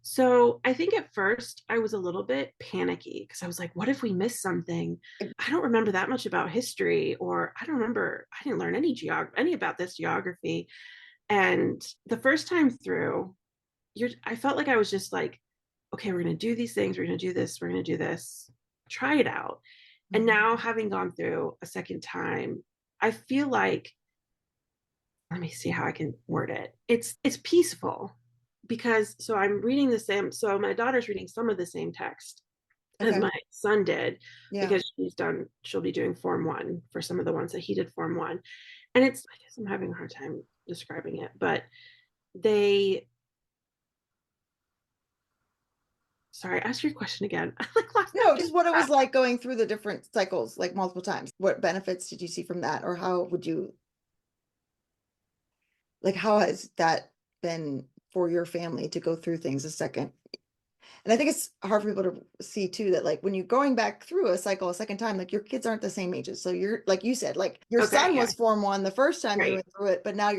So I think at first I was a little bit panicky because I was like, what if we miss something? I don't remember that much about history, or I don't remember, I didn't learn any about this geography. And the first time through, I felt like I was just like, okay, we're going to do these things. We're going to do this. We're going to do this. Try it out. And Mhm. now, having gone through a second time, I feel like, let me see how I can word it. It's peaceful because so I'm reading the same. So my daughter's reading some of the same text as Okay. my son did Yeah. because she'll be doing Form One for some of the ones that he did Form One, and I guess I'm having a hard time describing it, but they sorry, ask your question again. I like lost my No, train just what it of was like going through the different cycles like multiple times. What benefits did you see from that, or how would you like how has that been for your family to go through things a second? And I think it's hard for people to see too that like when you're going back through a cycle a second time, like your kids aren't the same ages. So you're like you said, like your thought. Okay, son yeah, was Form One the first time you right, went through it, but now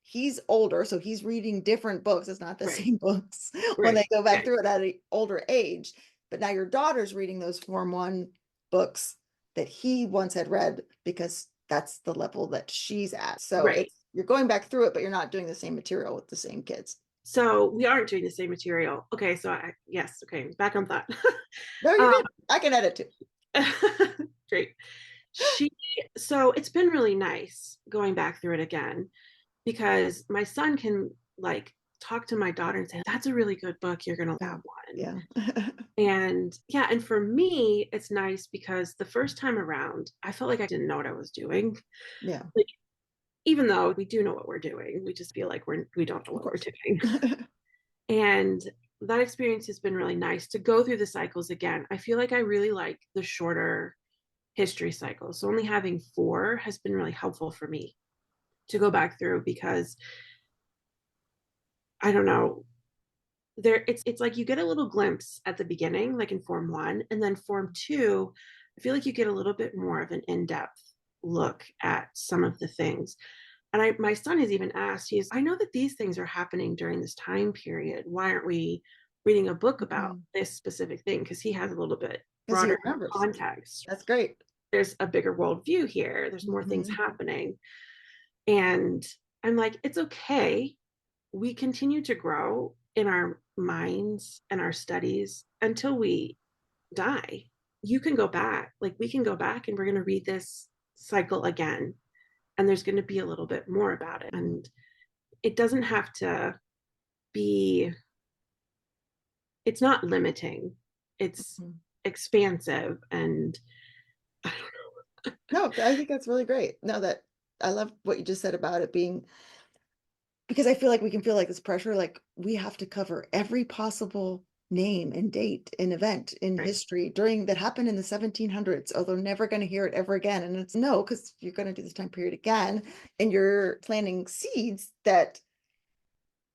he's older, so he's reading different books. It's not the right, same books when right, they go back yeah, through it at an older age. But now your daughter's reading those Form One books that he once had read because that's the level that she's at. So right. it's you're going back through it, but you're not doing the same material with the same kids. So we aren't doing the same material. Okay, so yes, okay, back on thought. No, you're um, good. I can edit too. great. She so it's been really nice going back through it again because my son can like talk to my daughter and say, that's a really good book. You're gonna love that Mm, one. yeah. And yeah, and for me, it's nice because the first time around, I felt like I didn't know what I was doing. Yeah, Like, even though we do know what we're doing, we just feel like we don't know of what we're course. doing. And that experience has been really nice to go through the cycles again. I feel like I really like the shorter history cycles. So only having four has been really helpful for me to go back through because I don't know, it's like you get a little glimpse at the beginning, like in Form One, and then Form Two, I feel like you get a little bit more of an in-depth look at some of the things. And my son has even asked, I know that these things are happening during this time period. Why aren't we reading a book about Mhm. this specific thing? Because he has a little bit Because he broader remembers. context. That's great. There's a bigger worldview here. There's more things Mhm. happening. And I'm like, it's okay. We continue to grow in our minds and our studies until we die. You can go back, like we can go back and we're going to read this cycle again. And there's going to be a little bit more about it. And it doesn't have to be, it's not limiting, it's Mhm. expansive. And I don't No, I think that's really great. No, that I love what you just said about it being because I feel like we can feel like this pressure, like we have to cover every possible name and date and event in know. Right, history during that happened in the 1700s, although never going to hear it ever again. And it's no, because you're going to do this time period again, and you're planting seeds that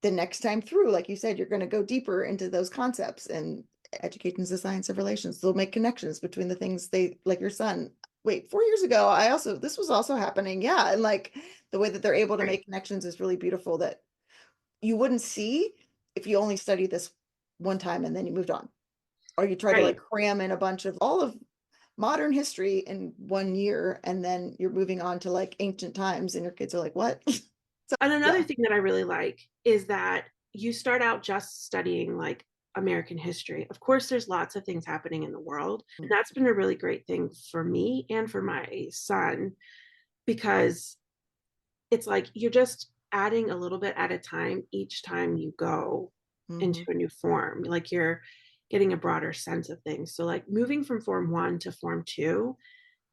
the next time through, like you said, you're going to go deeper into those concepts and education is the science of relations. They'll make connections between the things they like your son. Wait, 4 years ago, this was also happening. Yeah. And like the way that they're able to right, make connections is really beautiful that you wouldn't see if you only studied this one time and then you moved on. Or you try to like right. cram in a bunch of all of modern history in 1 year and then you're moving on to like ancient times and your kids are like, what? So And another yeah. thing that I really like is that you start out just studying like American history. Of course, there's lots of things happening in the world. And that's been a really great thing for me and for my son because it's like you're just adding a little bit at a time each time you go into Mhm. a new form. Like you're getting a broader sense of things. So, like moving from Form One to Form Two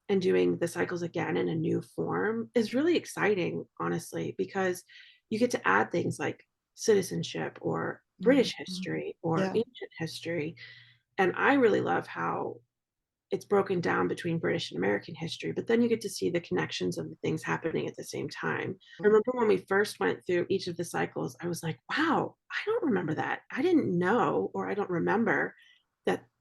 and doing the cycles again in a new form is really exciting, honestly, because you get to add things like citizenship or Mhm. British history or Yeah. ancient history. And I really love how it's broken down between British and American history, but then you get to see the connections of the things happening at the same time. I remember when we first went through each of the cycles, I was like, wow, I don't remember that. I didn't know, or I don't remember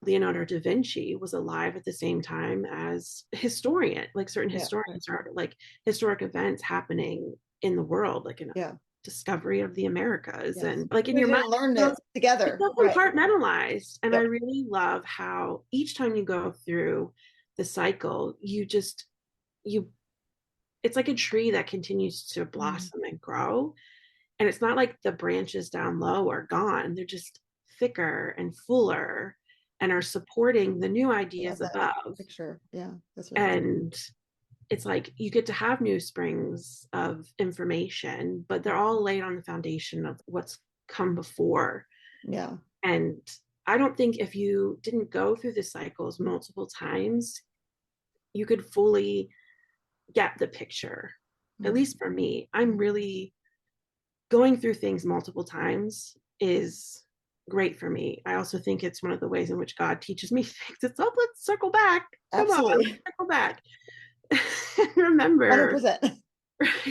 Leonardo da Vinci was alive at the same time as historian, like certain Yeah. historians are like historic events happening in the world, like in Yeah. discovery of the Americas. Yes. And like in We your mind, didn't learn it's it together. so Right. compartmentalized. And I Yep. really love how each time you go through the cycle, you it's like a tree that continues to Mm. blossom and grow. And it's not like the branches down low are gone. They're just thicker and fuller and are supporting the new I love ideas that above. picture. Yeah, that's really cool. And it's like you get to have new springs of information, but they're all laid on the foundation of what's come before. Yeah. And I don't think if you didn't go through the cycles multiple times, you could fully get the picture. At Mm. least for me, I'm really going through things multiple times is great for me. I also think it's one of the ways in which God teaches me things. It's, oh, let's circle back. Come on, let's Absolutely. circle back. Remember, 100%. And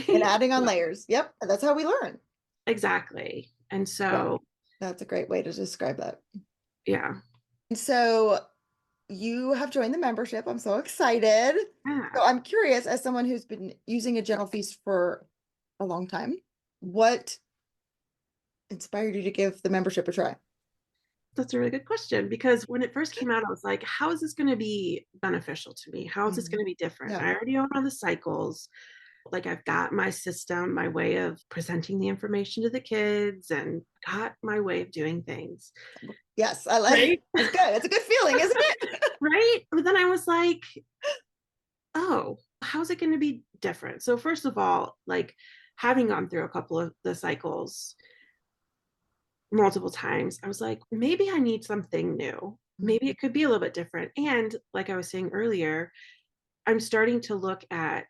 right? adding on layers. Yep. That's how we learn. Exactly. And Yeah. so, That's a great way to describe that. yeah. And so you have joined the membership. I'm so excited. Yeah. So I'm curious, as someone who's been using a Gentle Feast for a long time, what inspired you to give the membership a try? That's a really good question because when it first came out, I was like, how is this going to be beneficial to me? How is this going Mhm. to be different? Yeah. I already own all the cycles. Like I've got my system, my way of presenting the information to the kids, and got my way of doing things. Yes, I like Right. it's good. It's a good feeling, isn't it? Right. But then I was like, oh, how's it going to be different? So, first of all, like having gone through a couple of the cycles multiple times, I was like, maybe I need something new. Maybe it could be a little bit different. And like I was saying earlier, I'm starting to look at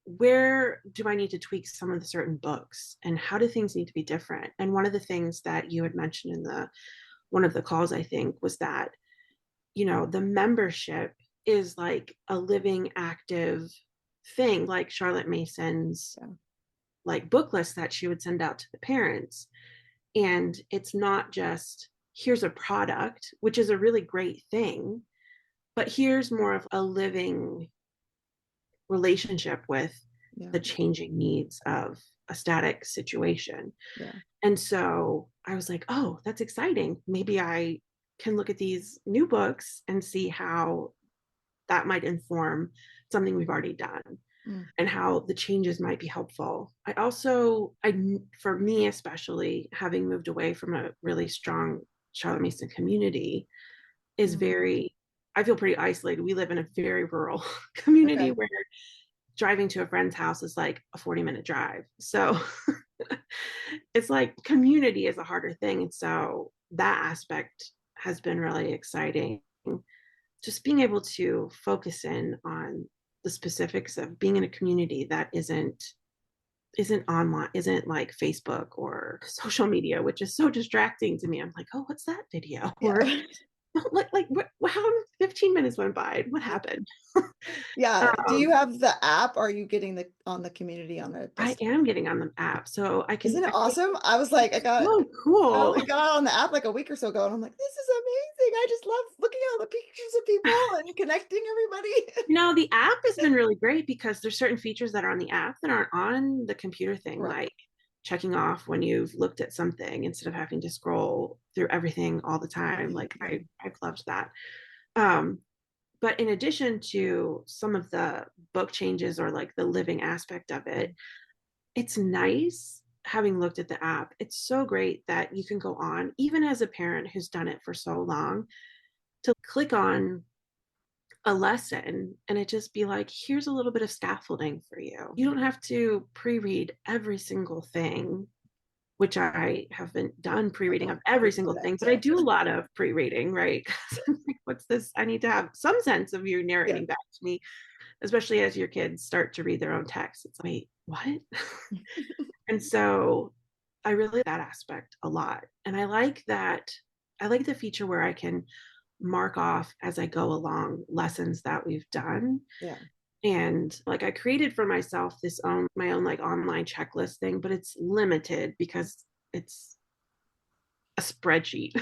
where do I need to tweak some of the certain books and how do things need to be different? And one of the things that you had mentioned in the one of the calls, I think, was that, the membership is like a living, active thing, like Charlotte Mason's Yeah. like book list that she would send out to the parents. And it's not just here's a product, which is a really great thing, but here's more of a living relationship with Yeah. the changing needs of a static situation. Yeah. And so I was like, oh, that's exciting. Maybe I can look at these new books and see how that might inform something we've already done Mm. and how the changes might be helpful. I for me especially, having moved away from a really strong Charlotte Mason community is Mm. I feel pretty isolated. We live in a very rural community Okay. where driving to a friend's house is like a 40-minute drive. So it's like community is a harder thing. And so that aspect has been really exciting. Just being able to focus in on the specifics of being in a community that isn't online, isn't like Facebook or social media, which is so distracting to me. I'm like, oh, what's that video? Or Yeah. like how 15 minutes went by? What happened? Yeah. Do you Um, have the app? Or are you getting on the community on the I desktop? am getting on the app, so Isn't it I think awesome? I was like, oh I cool. only got on the app like a week or so ago, and I'm like, this is amazing. I just love looking at all the pictures of people and connecting everybody. The app has been really great because there's certain features that are on the app that aren't on the computer thing, Correct. like checking off when you've looked at something instead of having to scroll through everything all the time. Right. Like Yeah. I've loved that. Um, but in addition to some of the book changes or like the living aspect of it, it's nice having looked at the app. It's so great that you can go on, even as a parent who's done it for so long, to click on a lesson and it just be like, here's a little bit of scaffolding for you. You don't have to pre-read every single thing, which I haven't done I pre-reading don't of every do single that. thing, but I So do a lot of pre-reading, right? Like, what's this? I need to have some sense of you yeah. narrating back to me, especially as your kids start to read their own text. It's like, wait, what? And so I really like that aspect a lot. And I like the feature where I can mark off as I go along lessons that we've done. Yeah. And like I created for myself my own like online checklist thing, but it's limited because it's a spreadsheet.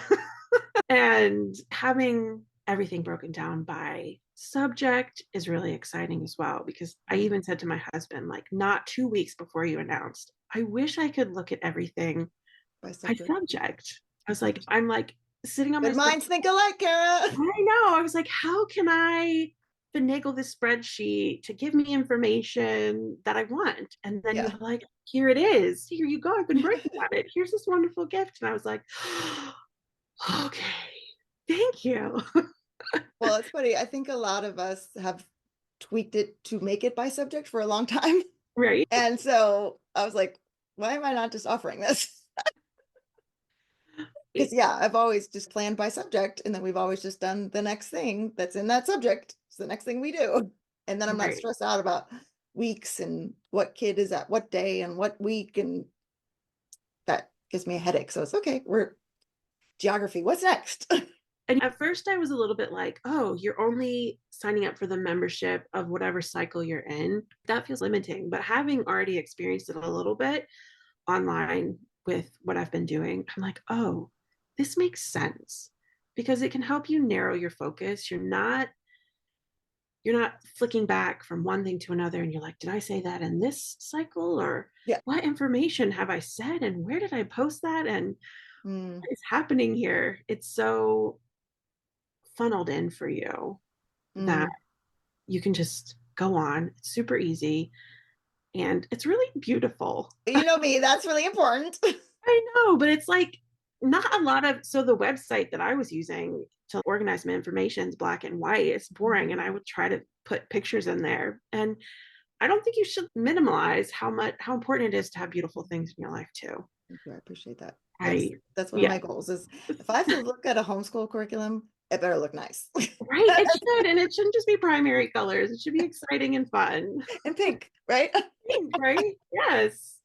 And having everything broken down by subject is really exciting as well, because I even said to my husband, like, not 2 weeks before you announced, I wish I could look at everything By by subject. subject. I'm like sitting on my Good minds think alike, Kara. I know. I was like, how can I finagle this spreadsheet to give me information that I want? And then Yeah. you're like, here it is. Here you go. I've been working on it. Here's this wonderful gift. And I was like, okay, thank you. Well, it's funny. I think a lot of us have tweaked it to make it by subject for a long time. Right. And so I was like, why am I not just offering this? Because yeah, I've always just planned by subject, and then we've always just done the next thing that's in that subject. It's the next thing we do. And then I'm not Right. stressed out about weeks and what kid is at what day and what week, and that gives me a headache. So it's okay. We're geography. What's next? And at first I was a little bit like, oh, you're only signing up for the membership of whatever cycle you're in. That feels limiting. But having already experienced it a little bit online with what I've been doing, I'm like, oh, this makes sense, because it can help you narrow your focus. You're not flicking back from one thing to another and you're like, did I say that in this cycle, or Yeah. what information have I said and where did I post that and Mm, what is happening here? It's so funneled in for you that mm. you can just go on. It's super easy and it's really beautiful. You know me, that's really important. I know, but it's like not a lot of, so the website that I was using to organize my information is black and white. It's boring. And I would try to put pictures in there. And I don't think you should minimize how important it is to have beautiful things in your life too. Thank you. I appreciate that. Yes, I that's one of yeah, my goals is if I have to look at a homeschool curriculum, it better look nice. right. It should, and it shouldn't just be primary colors. It should be exciting and fun. And pink, right? Pink, right? Yes.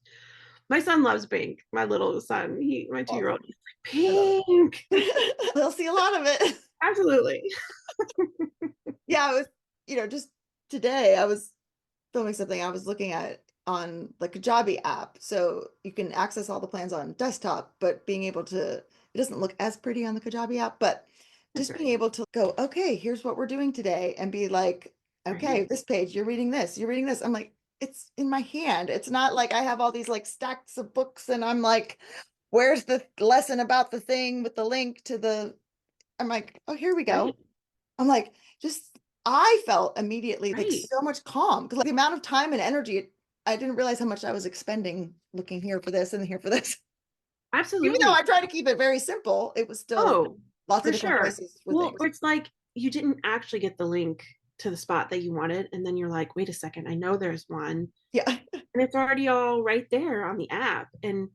My son loves pink. My little son, my 2-year-old, Awesome. he's like, I love pink. it. We'll see a lot of it. Absolutely. Yeah, it was, just today I was filming something I was looking at on the Kajabi app. So you can access all the plans on desktop, but being able to, it doesn't look as pretty on the Kajabi app, but That's just being right. able to go, okay, here's what we're doing today, and be like, okay, Right. this page, you're reading this, you're reading this. I'm like, it's in my hand. It's not like I have all these like stacks of books and I'm like, where's the lesson about the thing with the link to the, I'm like, oh, here we Right. go. I'm like, just, I felt immediately like Right. so much calm because like the amount of time and energy, I didn't realize how much I was expending looking here for this and here for this. Even though Absolutely. I try to keep it very simple, it was still Oh, lots of for different sure. places for Well, things. or it's like you didn't actually get the link to the spot that you wanted. And then you're like, wait a second, I know there's one. Yeah. And it's already all right there on the app. And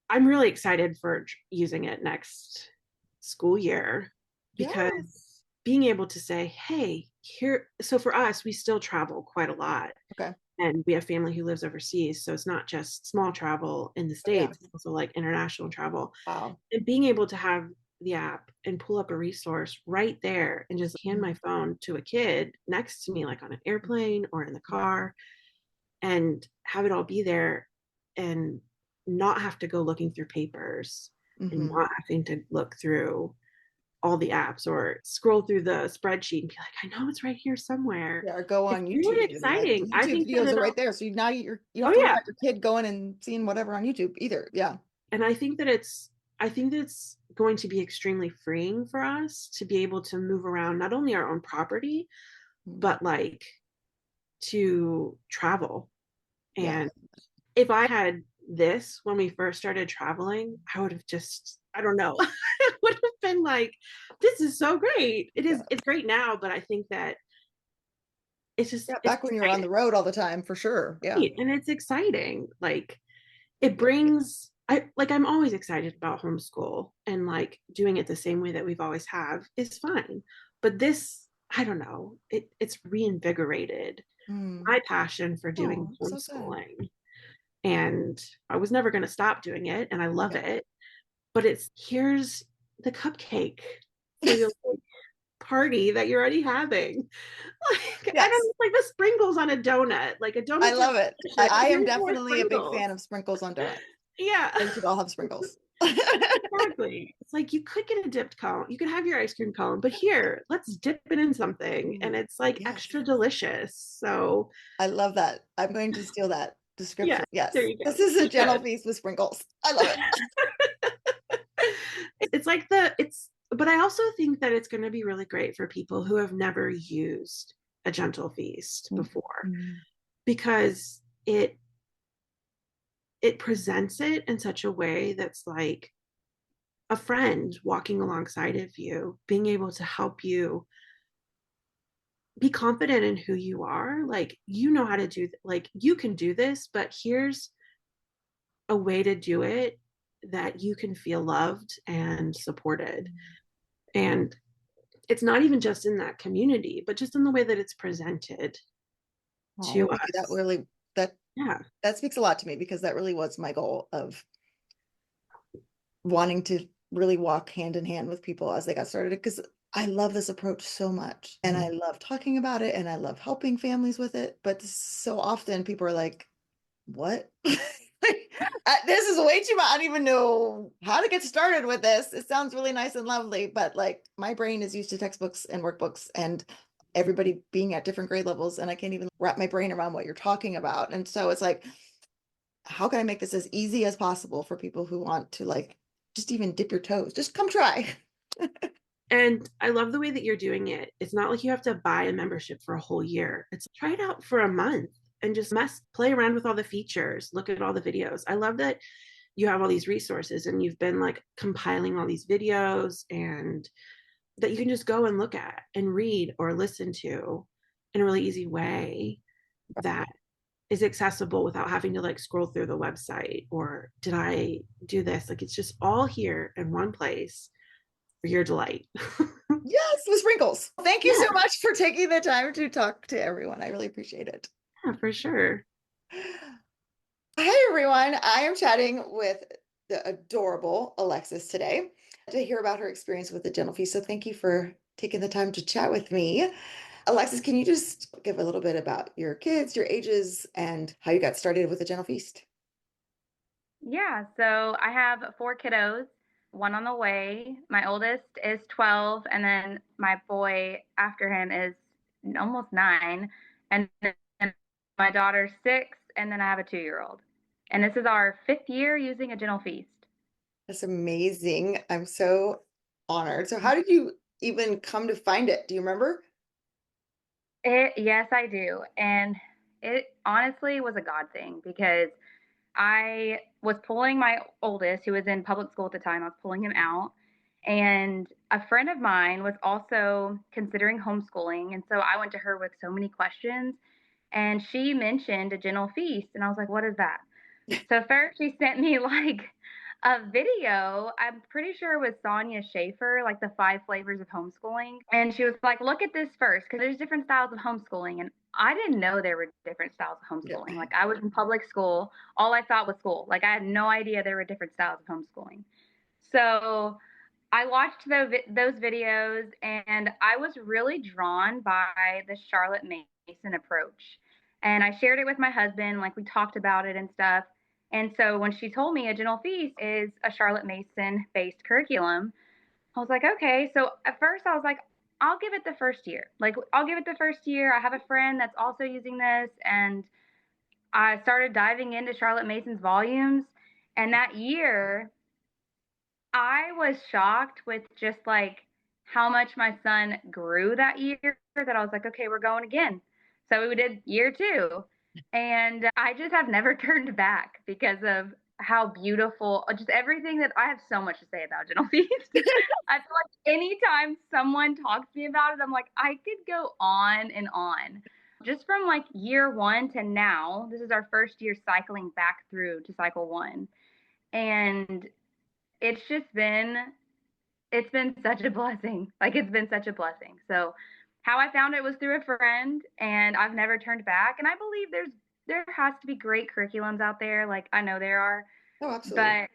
I'm really excited for using it next school year, Yeah. because being able to say, hey, here, so for us, we still travel quite a lot. Okay. And we have family who lives overseas. So it's not just small travel in the Oh, yeah. States, it's also like international travel. Wow. And being able to have the app and pull up a resource right there and just hand my phone to a kid next to me, like on an airplane or in the car, and have it all be there and not have to go looking through papers and Mm-hmm. not having to look through all the apps or scroll through the spreadsheet and be like, I know it's right here somewhere. Yeah, or go It's on really YouTube and like the exciting. I YouTube think that videos are it'll, right there. So now you don't oh have to worry yeah. about your kid going and seeing whatever on YouTube either. Yeah. And I think that it's going to be extremely freeing for us to be able to move around not only our own property, but like to travel. Yeah. And if I had this when we first started traveling, I would have just, I don't know, it would have been like, this is so great. Yeah. It's great now, but I think that Yeah. it's Back when you were on the road all the time, for sure. Yeah. exciting. And it's exciting. Like it brings, I'm always excited about homeschool, and like doing it the same way that we've always have is fine. But this, I don't know, it's reinvigorated Mm. my passion for doing Oh, so good. homeschooling. And I was never going to stop doing it. And I love Yeah. it. But it's here's the cupcake for your party that you're already having. Like, I don't Yes. know, like the sprinkles on a donut. Like a I donut's are love it. delicious. I am Here's more definitely a big sprinkles. fan of sprinkles on donuts. Yeah. They should all have sprinkles. Exactly. It's like you could get a dipped cone. You could have your ice cream cone, but here, let's dip it in something. And Ooh, it's like yes. extra delicious. So, I love that. I'm going to steal that yeah, description. there Yes. you go. This is a You gentle should. feast with sprinkles. I love it. It's like but I also think that it's going to be really great for people who have never used a gentle feast before Mhm. because it presents it in such a way that's like a friend walking alongside of you, being able to help you be confident in who you are. Like, you know how to do, like, you can do this, but here's a way to do it that you can feel loved and supported. And it's not even just in that community, but just in the way that it's presented Oh, to thank you. That us. really that Yeah. that speaks a lot to me because that really was my goal of wanting to really walk hand in hand with people as they got started because I love this approach so much and I love talking about it and I love helping families with it. But so often people are like, what? This is way too much. I don't even know how to get started with this. It sounds really nice and lovely, but like my brain is used to textbooks and workbooks and everybody being at different grade levels, and I can't even wrap my brain around what you're talking about. And so it's like, how can I make this as easy as possible for people who want to like just even dip your toes? Just come try. And I love the way that you're doing it. It's not like you have to buy a membership for a whole year. It's try it out for a month and just play around with all the features, look at all the videos. I love that you have all these resources and you've been like compiling all these videos and that you can just go and look at and read or listen to in a really easy way that is accessible without having to like scroll through the website or did I do this? Like it's just all here in one place for your delight. Yes, with sprinkles. Thank you so Yeah, much for taking the time to talk to everyone. I really appreciate it. yeah, for sure. Hey everyone, I am chatting with the adorable Alexis today to hear about her experience with the Gentle Feast. So thank you for taking the time to chat with me. Alexis, can you just give a little bit about your kids, your ages, and how you got started with the Gentle Feast? Yeah, so I have four kiddos, one on the way. My oldest is 12, and then my boy after him is almost 9, and then my daughter's 6, and then I have a 2-year-old. And this is our 5th year using a gentle feast. That's amazing. I'm so honored. So how did you even come to find it? Do you remember? Yes, I do. And it honestly was a God thing because I was pulling my oldest, who was in public school at the time, I was pulling him out. And a friend of mine was also considering homeschooling. And so I went to her with so many questions. And she mentioned a gentle feast. And I was like, what is that? So first she sent me like a video. I'm pretty sure it was Sonia Schaefer, like the 5 flavors of homeschooling. And she was like, look at this first, because there's different styles of homeschooling. And I didn't know there were different styles of Yeah. homeschooling. Like I was in public school. All I thought was school. Like I had no idea there were different styles of homeschooling. So I watched those videos and I was really drawn by the Charlotte Mason approach. And I shared it with my husband, like we talked about it and stuff. And so when she told me a gentle feast is a Charlotte Mason based curriculum, I was like, okay. So at first I was like, I'll give it the first year. Like I'll give it the first year. I have a friend that's also using this. And I started diving into Charlotte Mason's volumes. And that year, I was shocked with just like how much my son grew that year that I was like, okay, we're going again. So we did year 2. And I just have never turned back because of how beautiful, just everything that I have so much to say about Gentle Feast. I feel like anytime someone talks to me about it, I'm like, I could go on and on. Just from like year 1 to now, this is our first year cycling back through to cycle 1. And it's just been such a blessing. Like it's been such a blessing. So how I found it was through a friend and I've never turned back. And I believe there has to be great curriculums out there. Like I know there are, Oh, absolutely. but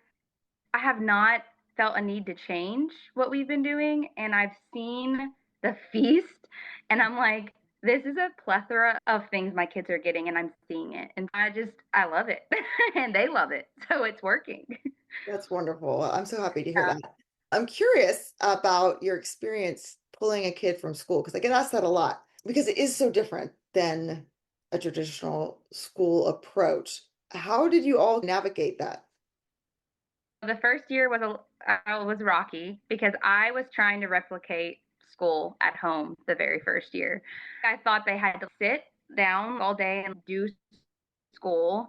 I have not felt a need to change what we've been doing. And I've seen the feast and I'm like, this is a plethora of things my kids are getting and I'm seeing it. And I love it and they love it. So it's working. That's wonderful. I'm so happy to hear Yeah. that. I'm curious about your experience pulling a kid from school because I get asked that a lot because it is so different than a traditional school approach. How did you all navigate that? The first year was rocky because I was trying to replicate school at home the very first year. I thought they had to sit down all day and do school.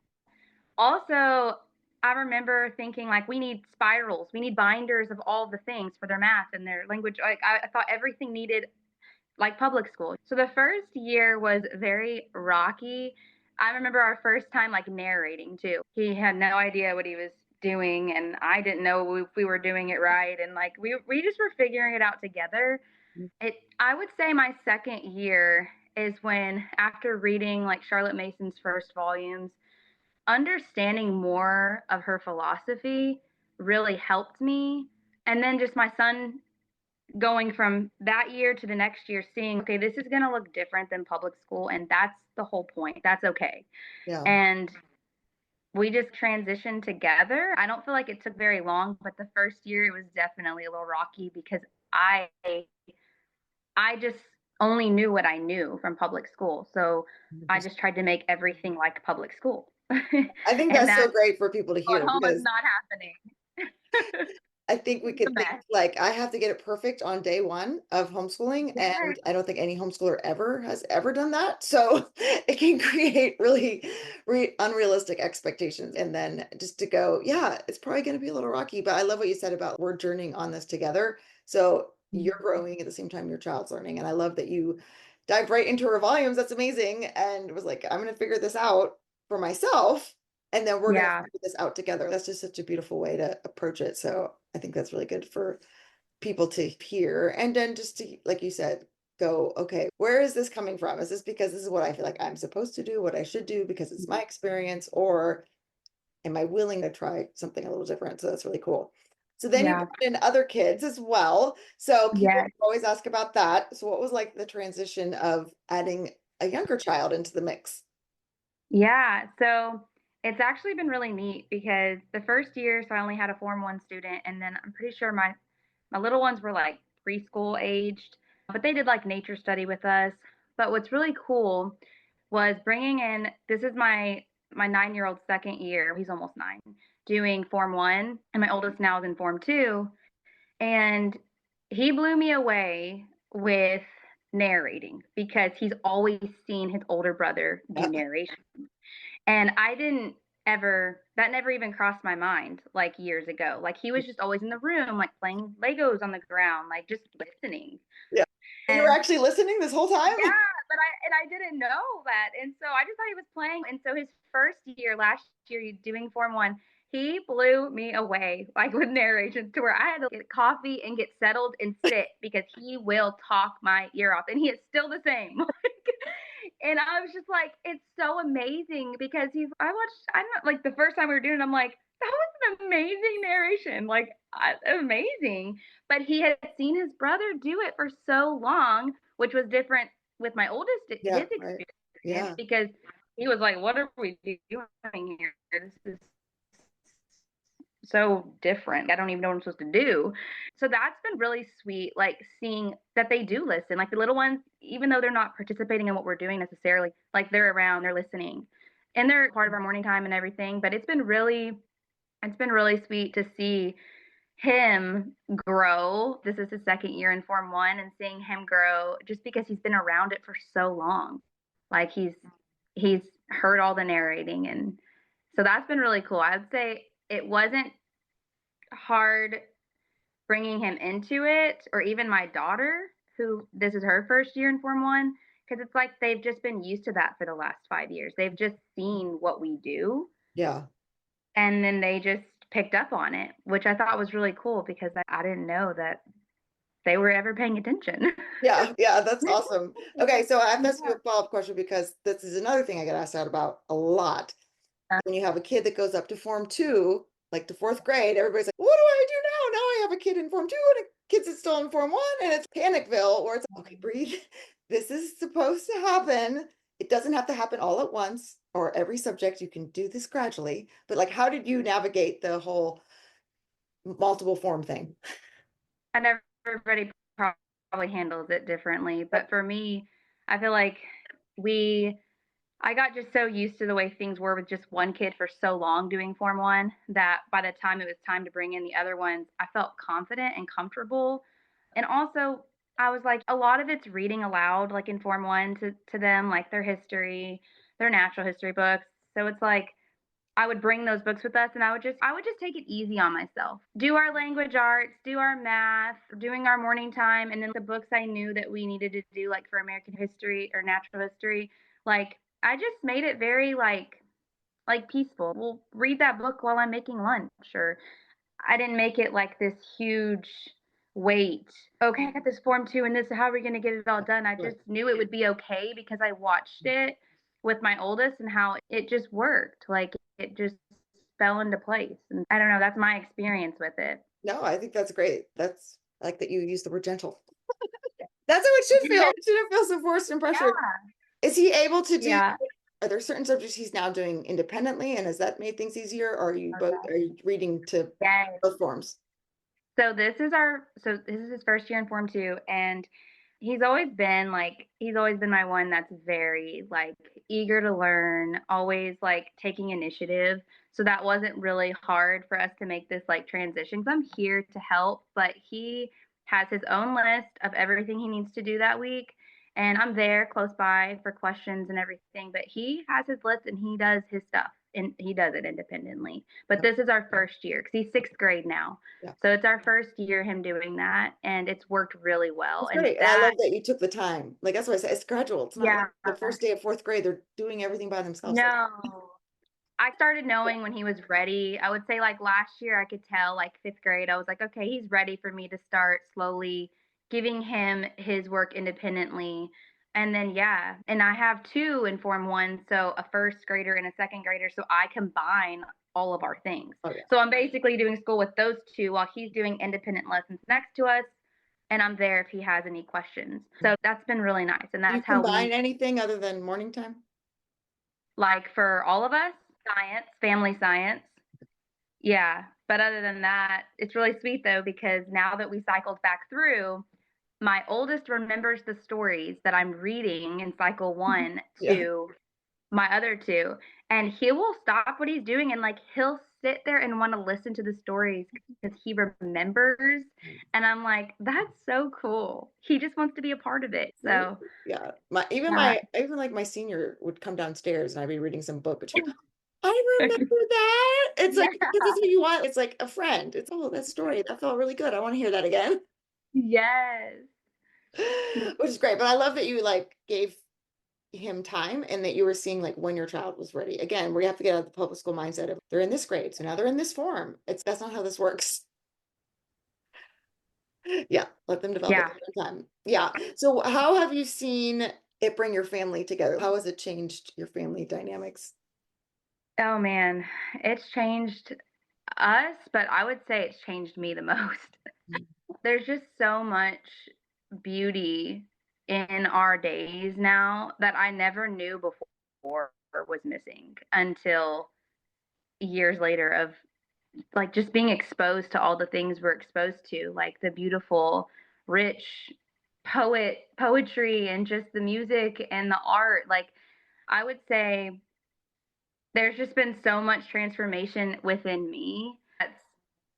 Also, I remember thinking like we need spirals, we need binders of all the things for their math and their language. Like I thought everything needed like public school. So the first year was very rocky. I remember our first time like narrating too. He had no idea what he was doing and I didn't know if we were doing it right and like we just were figuring it out together. It I would say my second year is when after reading like Charlotte Mason's first volumes, understanding more of her philosophy really helped me. And then just my son going from that year to the next year, seeing, okay, this is going to look different than public school. And that's the whole point. That's okay. Yeah. And we just transitioned together. I don't feel like it took very long, but the first year it was definitely a little rocky because I I just only knew what I knew from public school. So I 100%. just tried to make everything like public school. I think And that's so that great for people to at hear home is because not happening. I think we It's a could think mess. like I have to get it perfect on day one of homeschooling, Yes. and I don't think any homeschooler ever has ever done that. So it can create really unrealistic expectations. And then just to go, yeah, it's probably going to be a little rocky, but I love what you said about we're journeying on this together. So you're growing at the same time your child's learning. And I love that you dived right into her volumes. That's amazing. And was like, I'm going to figure this out for myself and then we're going to Yeah. figure this out together. That's just such a beautiful way to approach it. So I think that's really good for people to hear. And then just to, like you said, go, okay, where is this coming from? Is this because this is what I feel like I'm supposed to do, what I should do because it's my experience, or am I willing to try something a little different? So that's really cool. So then you Yeah. brought in other kids as well. So people Yeah. always ask about that. So what was like the transition of adding a younger child into the mix? Yeah. So it's actually been really neat because the first year, so I only had a Form 1 student, and then I'm pretty sure my little ones were like preschool aged, but they did like nature study with us. But what's really cool was bringing in this is my 9-year-old second year. He's almost 9, doing Form 1, and my oldest now is in Form 2, and he blew me away with narrating because he's always seen his older brother do Yeah. narration. And I didn't ever, that never even crossed my mind like years ago. Like he was just always in the room, like playing Legos on the ground, like just listening. Yeah. You were And actually listening this whole time? yeah, but I didn't know that. And so I just thought he was playing. And so his first year, last year, doing Form 1, he blew me away, like with narration, to where I had to get coffee and get settled and sit because he will talk my ear off. And he is still the same. And I was just like, it's so amazing because I'm not like the first time we were doing it, I'm like, that was an amazing narration, like amazing. But he had seen his brother do it for so long, which was different with my oldest, Yeah, his right. experience, Yeah. because he was like, what are we doing here? This is so different. I don't even know what I'm supposed to do. So that's been really sweet, like seeing that they do listen. Like the little ones, even though they're not participating in what we're doing necessarily, like they're around, they're listening. And they're part of our morning time and everything. But it's been really sweet to see him grow. This is his second year in Form 1 and seeing him grow just because he's been around it for so long. Like he's heard all the narrating and so that's been really cool. I would say it wasn't hard bringing him into it, or even my daughter, who this is her first year in Form 1, because it's like they've just been used to that for the last 5 years. They've just seen what we do, Yeah. and then they just picked up on it, which I thought was really cool because I didn't know that they were ever paying attention. Yeah, yeah, that's awesome. Okay, so I have to ask you Yeah. a follow-up question because this is another thing I get asked out about a lot. When you have a kid that goes up to Form 2, like to fourth grade, everybody's like, what do I do now? Now I have a kid in Form 2 and a kid that's still in Form 1, and it's Panicville, where it's okay, breathe. This is supposed to happen. It doesn't have to happen all at once or every subject. You can do this gradually. But like, how did you navigate the whole multiple form thing. And everybody probably handles it differently. But for me, I feel like we I got just so used to the way things were with just one kid for so long doing Form 1 that by the time it was time to bring in the other ones, I felt confident and comfortable. And also, I was like, a lot of it's reading aloud, like in Form 1 to them, like their history, their natural history books. So it's like I would bring those books with us and I would just take it easy on myself. Do our language arts, do our math, doing our morning time, and then the books I knew that we needed to do like for American history or natural history, like I just made it very like peaceful. We'll read that book while I'm making lunch, or I didn't make it like this huge weight. Okay, I got this form 2 and this, how are we going to get it all done? I just knew it would be okay because I watched it with my oldest and how it just worked. Like it just fell into place. And I don't know, that's my experience with it. No, I think that's great. That's I like that you use the word gentle. That's how it should feel. It shouldn't feel so forced and pressured. Is he able to do, Yeah. are there certain subjects he's now doing independently, and has that made things easier? Or are you reading to Yes. both forms? So this is his first year in Form 2, and he's always been my one that's very like eager to learn, always like taking initiative. So that wasn't really hard for us to make this like transition because I'm here to help, but he has his own list of everything he needs to do that week. And I'm there close by for questions and everything, but he has his list and he does his stuff and he does it independently. But this is our first year because he's sixth grade now. Yeah. So it's our first year him doing that, and it's worked really well. That's great. And I love that you took the time. Like that's why I said it's gradual. It's not like the first day of fourth grade, they're doing everything by themselves. No. I started knowing when he was ready. I would say like last year I could tell, like fifth grade, I was like, okay, he's ready for me to start slowly giving him his work independently. And then yeah, and I have two in Form 1, so a first grader and a second grader, so I combine all of our things. Oh, yeah. So I'm basically doing school with those two while he's doing independent lessons next to us, and I'm there if he has any questions. So that's been really nice. And Do you that's how combine we, anything other than morning time? like for all of us, science, family science. Yeah. But other than that, it's really sweet though, because now that we cycled back through, my oldest remembers the stories that I'm reading in cycle 1 to my other two. And he will stop what he's doing and like he'll sit there and want to listen to the stories because he remembers. And I'm like, that's so cool. He just wants to be a part of it. So yeah. Even like my senior would come downstairs and I'd be reading some book, but she'd be, I remember that. It's like because that's what you want. It's like a friend. It's that story. That felt really good. I want to hear that again. Yes. Which is great. But I love that you like gave him time and that you were seeing like when your child was ready. Again, we have to get out of the public school mindset of they're in this grade, so now they're in this form. That's not how this works. Yeah, let them develop at their own time. Yeah. So how have you seen it bring your family together? How has it changed your family dynamics? Oh man, it's changed us, but I would say it's changed me the most. There's just so much beauty in our days now that I never knew before was missing until years later of like just being exposed to all the things we're exposed to, like the beautiful, rich poetry and just the music and the art. Like I would say there's just been so much transformation within me that's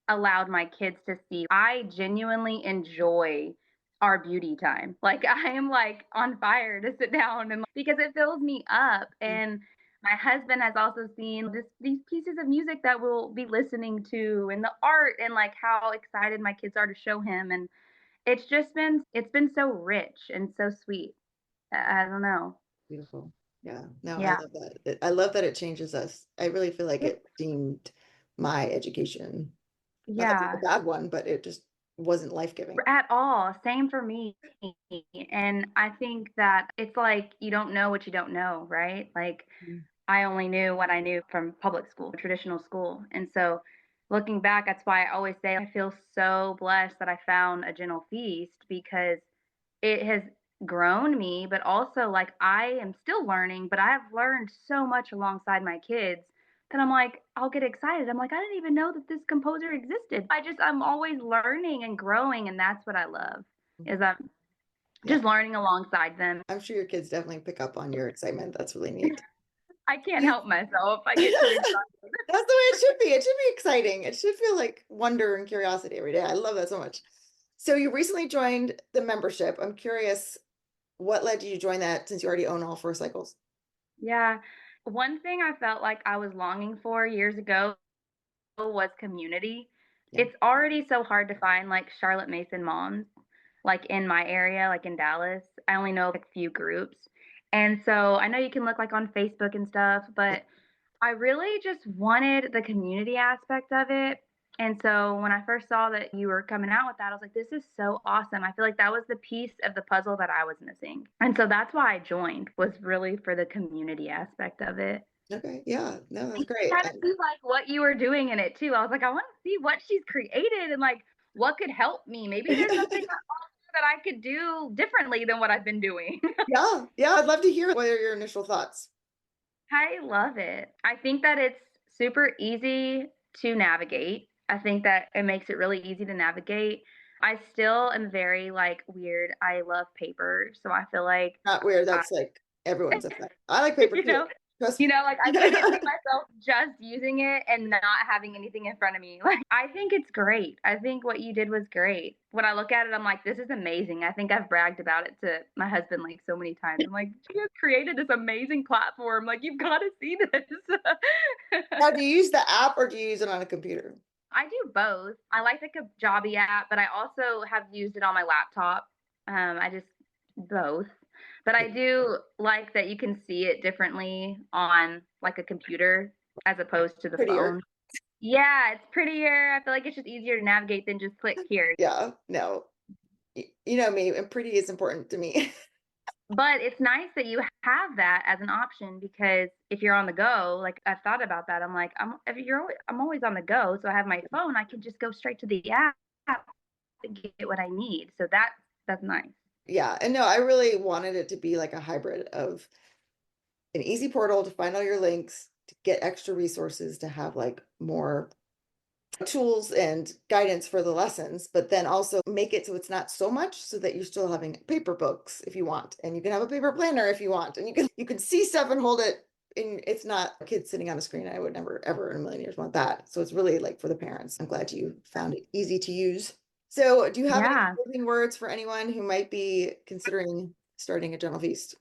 allowed my kids to see I genuinely enjoy our beauty time. Like I am like on fire to sit down and because it fills me up. And my husband has also seen these pieces of music that we'll be listening to and the art and like how excited my kids are to show him. And it's been so rich and so sweet. I don't know. Beautiful. Yeah. No, I Yeah. love that. I love that it changes us. I really feel like it deemed my education. Not that it was Yeah. a bad one, but it just wasn't life-giving. At all. Same for me. And I think that it's like you don't know what you don't know, right? Like I only knew what I knew from public school, traditional school. And so looking back, that's why I always say I feel so blessed that I found a gentle feast because it has grown me, but also like I am still learning, but I have learned so much alongside my kids then I'm like, I'll get excited. I'm like, I didn't even know that this composer existed. I'm always learning and growing, and that's what I love. Is I'm Yeah. just learning alongside them. I'm sure your kids definitely pick up on your excitement. That's really neat. I can't help myself. I get too excited. That's the way it should be. It should be exciting. It should feel like wonder and curiosity every day. I love that so much. So you recently joined the membership. I'm curious, what led you to join that since you already own all 4 cycles? Yeah. One thing I felt like I was longing for years ago was community. Yeah. It's already so hard to find like Charlotte Mason moms, like in my area, like in Dallas. I only know like a few groups. And so I know you can look like on Facebook and stuff, but I really just wanted the community aspect of it. And so when I first saw that you were coming out with that, I was like, this is so awesome. I feel like that was the piece of the puzzle that I was missing. And so that's why I joined, was really for the community aspect of it. Okay. Yeah. No, that's great. Kind of see like what you were doing in it too. I was like, I want to see what she's created and like what could help me. Maybe there's something that I could do differently than what I've been doing. Yeah. Yeah. I'd love to hear what are your initial thoughts. I love it. I think that it's super easy to navigate. I think that it makes it really easy to navigate. I still am very like weird. I love paper, so I feel like Not weird. I, That's like everyone's effect. I like paper you too. know, Trust me. like I couldn't see myself just using it and not having anything in front of me. Like I think it's great. I think what you did was great. When I look at it, I'm like, this is amazing. I think I've bragged about it to my husband like so many times. I'm like, she has created this amazing platform. Like you've got to see this. Now, do you use the app or do you use it on a computer? I do both. I like the Kajabi app, but I also have used it on my laptop. I just both. But I do like that you can see it differently on like a computer as opposed to the Prettier. phone. Yeah, it's prettier. I feel like it's just easier to navigate than just click here. Yeah. No. You know me, and pretty is important to me. But it's nice that you have that as an option because if you're on the go, like I've thought about that. I'm like, I'm always on the go, so I have my phone. I can just go straight to the app and get what I need. So that's nice. Yeah. And no, I really wanted it to be like a hybrid of an easy portal to find all your links, to get extra resources, to have like more tools and guidance for the lessons, but then also make it so it's not so much so that you're still having paper books if you want, and you can have a paper planner if you want, and you can see stuff and hold it. And it's not kids sitting on a screen. I would never ever in a million years want that. So it's really like for the parents. I'm glad you found it easy to use. So do you have any Yeah. closing words for anyone who might be considering starting a Gentle Feast?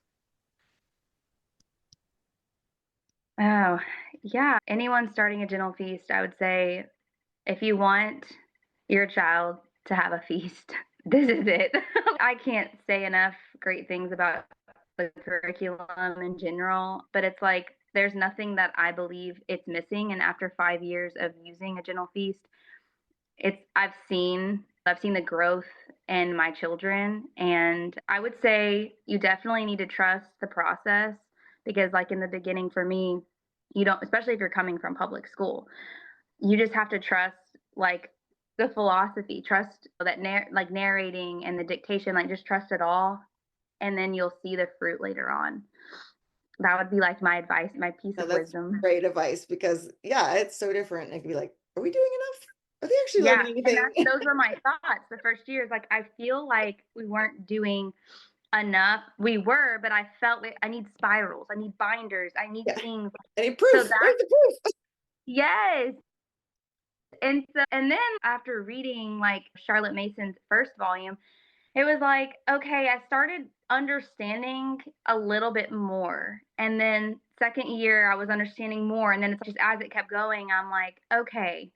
Oh, yeah. Anyone starting a gentle feast, I would say if you want your child to have a feast, this is it. I can't say enough great things about the curriculum in general, but it's like there's nothing that I believe it's missing. And after 5 years of using a gentle feast, it's I've seen the growth in my children, and I would say you definitely need to trust the process because like in the beginning for me, you don't, especially if you're coming from public school, you just have to trust like the philosophy, trust that like narrating and the dictation, like just trust it all, and then you'll see the fruit later on. That would be like my advice, my piece No, of that's wisdom. great advice because yeah, it's so different. It can be like, are we doing enough? Are they actually Yeah, learning and anything? those were my thoughts the first years. Like I feel like we weren't doing enough. We were, but I felt like I need spirals, I need binders, I need Yeah. things. Any So proof? that Where's the proof? yes. And then after reading like Charlotte Mason's first volume, it was like, okay, I started understanding a little bit more. And then second year I was understanding more. And then it's just as it kept going, I'm like, okay,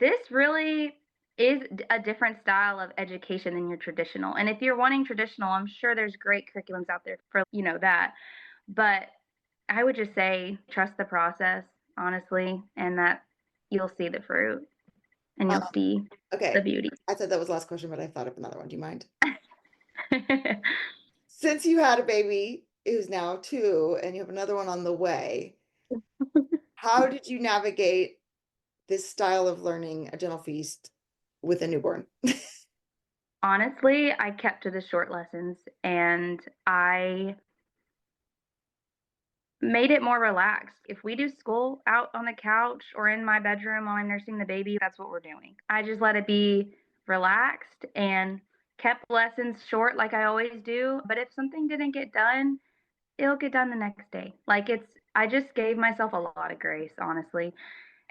this really is a different style of education than your traditional. And if you're wanting traditional, I'm sure there's great curriculums out there for, that. But I would just say trust the process, honestly, and that you'll see the fruit and you'll see the Okay. beauty. I said that was the last question, but I thought of another one. Do you mind? Since you had a baby who's now 2 and you have another one on the way, how did you navigate this style of learning a Gentle Feast with a newborn? Honestly, I kept to the short lessons and I made it more relaxed. If we do school out on the couch or in my bedroom while I'm nursing the baby, that's what we're doing. I just let it be relaxed and kept lessons short like I always do. But if something didn't get done, it'll get done the next day. I just gave myself a lot of grace, honestly.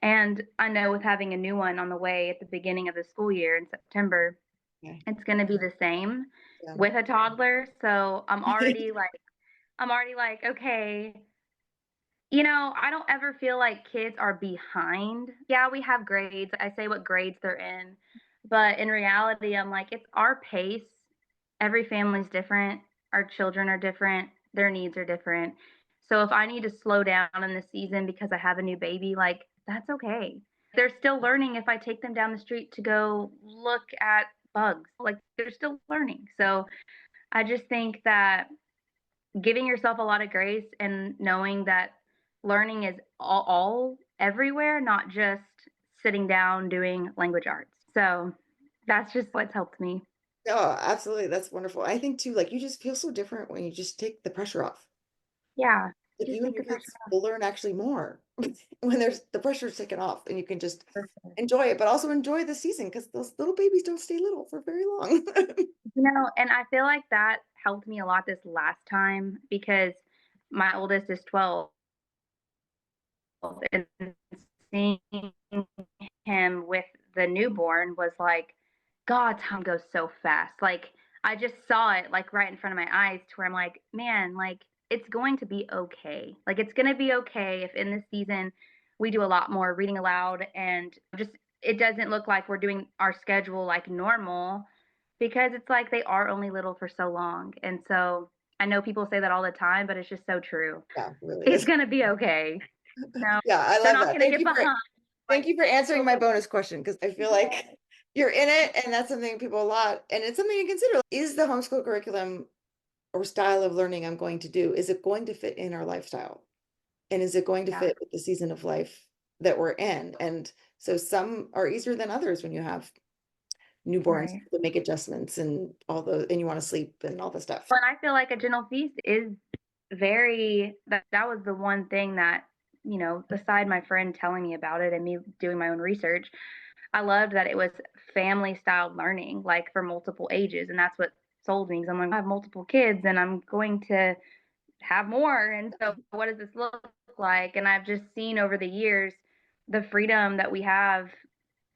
And I know with having a new one on the way at the beginning of the school year in September, Okay. it's going to be the same Yeah. with a toddler. So I'm already like, okay, I don't ever feel like kids are behind. Yeah, we have grades. I say what grades they're in. But in reality, I'm like, it's our pace. Every family's different. Our children are different. Their needs are different. So if I need to slow down in the season because I have a new baby, like, that's okay. They're still learning if I take them down the street to go look at bugs. Like, they're still learning. So I just think that giving yourself a lot of grace and knowing that learning is all everywhere, not just sitting down doing language arts. So that's just what's helped me. Oh, absolutely. That's wonderful. I think too, like you just feel so different when you just take the pressure off. Yeah. Like Just you and take your the pressure kids off. will learn actually more when there's the pressure's taken off and you can just For sure. enjoy it, but also enjoy the season because those little babies don't stay little for very long. And I feel like that helped me a lot this last time because my oldest is 12 and seeing him with the newborn was like, God, time goes so fast. Like I just saw it like right in front of my eyes to where I'm like, man, like it's going to be okay. Like it's going to be okay if in this season we do a lot more reading aloud and just it doesn't look like we're doing our schedule like normal because it's like they are only little for so long. And so I know people say that all the time, but it's just so true. Yeah, it really It's is. going to be okay. No, Yeah, I they're love not that. going to get behind. Thank Like, you for answering my totally. bonus question because I feel like you're in it and that's something people a lot and it's something to consider. Is the homeschool curriculum or style of learning I'm going to do, is it going to fit in our lifestyle? And is it going to Yeah. fit with the season of life that we're in? And so some are easier than others when you have newborns Right. to make adjustments and all the and you want to sleep and all the stuff. But I feel like a gentle feast is that was the one thing that, beside my friend telling me about it and me doing my own research, I loved that it was family style learning, like for multiple ages. And that's what sold me. Because I'm like, I have multiple kids and I'm going to have more. And so what does this look like? And I've just seen over the years the freedom that we have.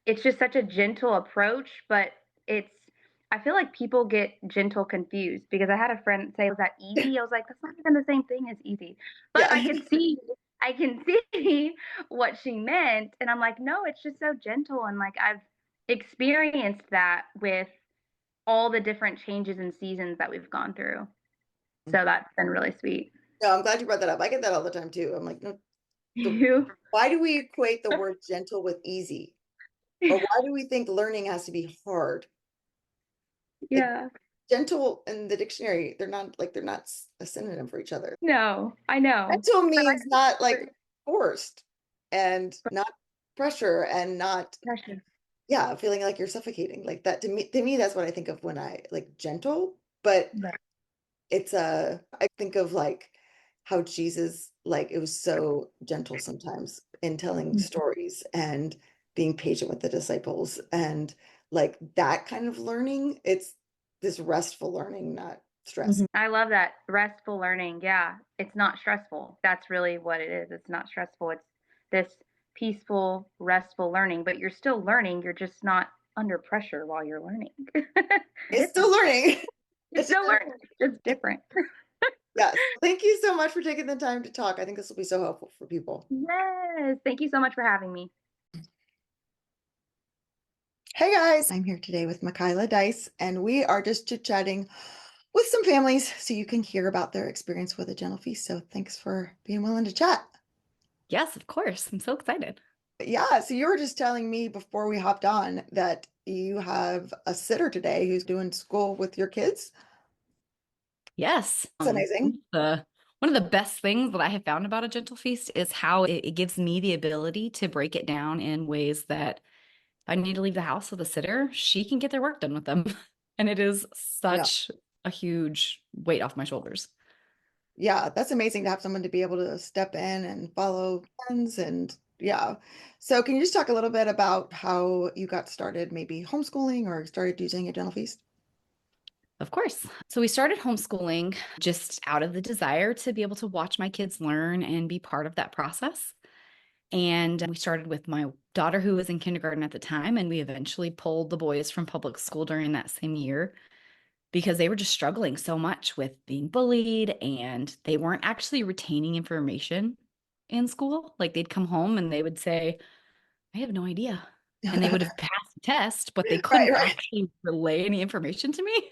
It's just such a gentle approach, but it's I feel like people get gentle confused because I had a friend say, "Was that easy?" I was like, "That's not even the same thing as easy." But Yeah. I can see what she meant, and I'm like, "No, it's just so gentle." And like I've experienced that with all the different changes and seasons that we've gone through. So that's been really sweet. No, I'm glad you brought that up. I get that all the time too. I'm like, no, You, why do we equate the word gentle with easy? Or why do we think learning has to be hard? Like yeah. gentle in the dictionary, they're not a synonym for each other. No, I know. Gentle But means not I like forced and not pressure and not, pressure. yeah, feeling like you're suffocating. Like that to me, that's what I think of when I like gentle, but Right. it's I think of like how Jesus, like it was so gentle sometimes in telling stories and being patient with the disciples and like that kind of learning. It's this restful learning, not stress. I love that restful learning. Yeah, it's not stressful. That's really what it is. It's not stressful. It's this peaceful, restful learning, but you're still learning. You're just not under pressure while you're learning. It's still learning. You're It's just still learning. It's different. yes. Thank you so much for taking the time to talk. I think this will be so helpful for people. Yes. Thank you so much for having me. Hey guys, I'm here today with Michaela Dice, and we are just chit-chatting with some families so you can hear about their experience with a gentle feast. So thanks for being willing to chat. Yes, of course. I'm so excited. Yeah, so you were just telling me before we hopped on that you have a sitter today who's doing school with your kids. Yes. That's amazing. One of the best things that I have found about a gentle feast is how it gives me the ability to break it down in ways that if I need to leave the house with a sitter, she can get their work done with them. And it is Yeah. such a huge weight off my shoulders. Yeah, that's amazing to have someone to be able to step in and follow trends and yeah. So can you just talk a little bit about how you got started, maybe homeschooling or started using a dental feast? Of course. So we started homeschooling just out of the desire to be able to watch my kids learn and be part of that process. And we started with my daughter, who was in kindergarten at the time, and we eventually pulled the boys from public school during that same year because they were just struggling so much with being bullied and they weren't actually retaining information in school. Like they'd come home and they would say, I have no idea. And they would have passed the test, but they Right, couldn't right. actually relay any information to me.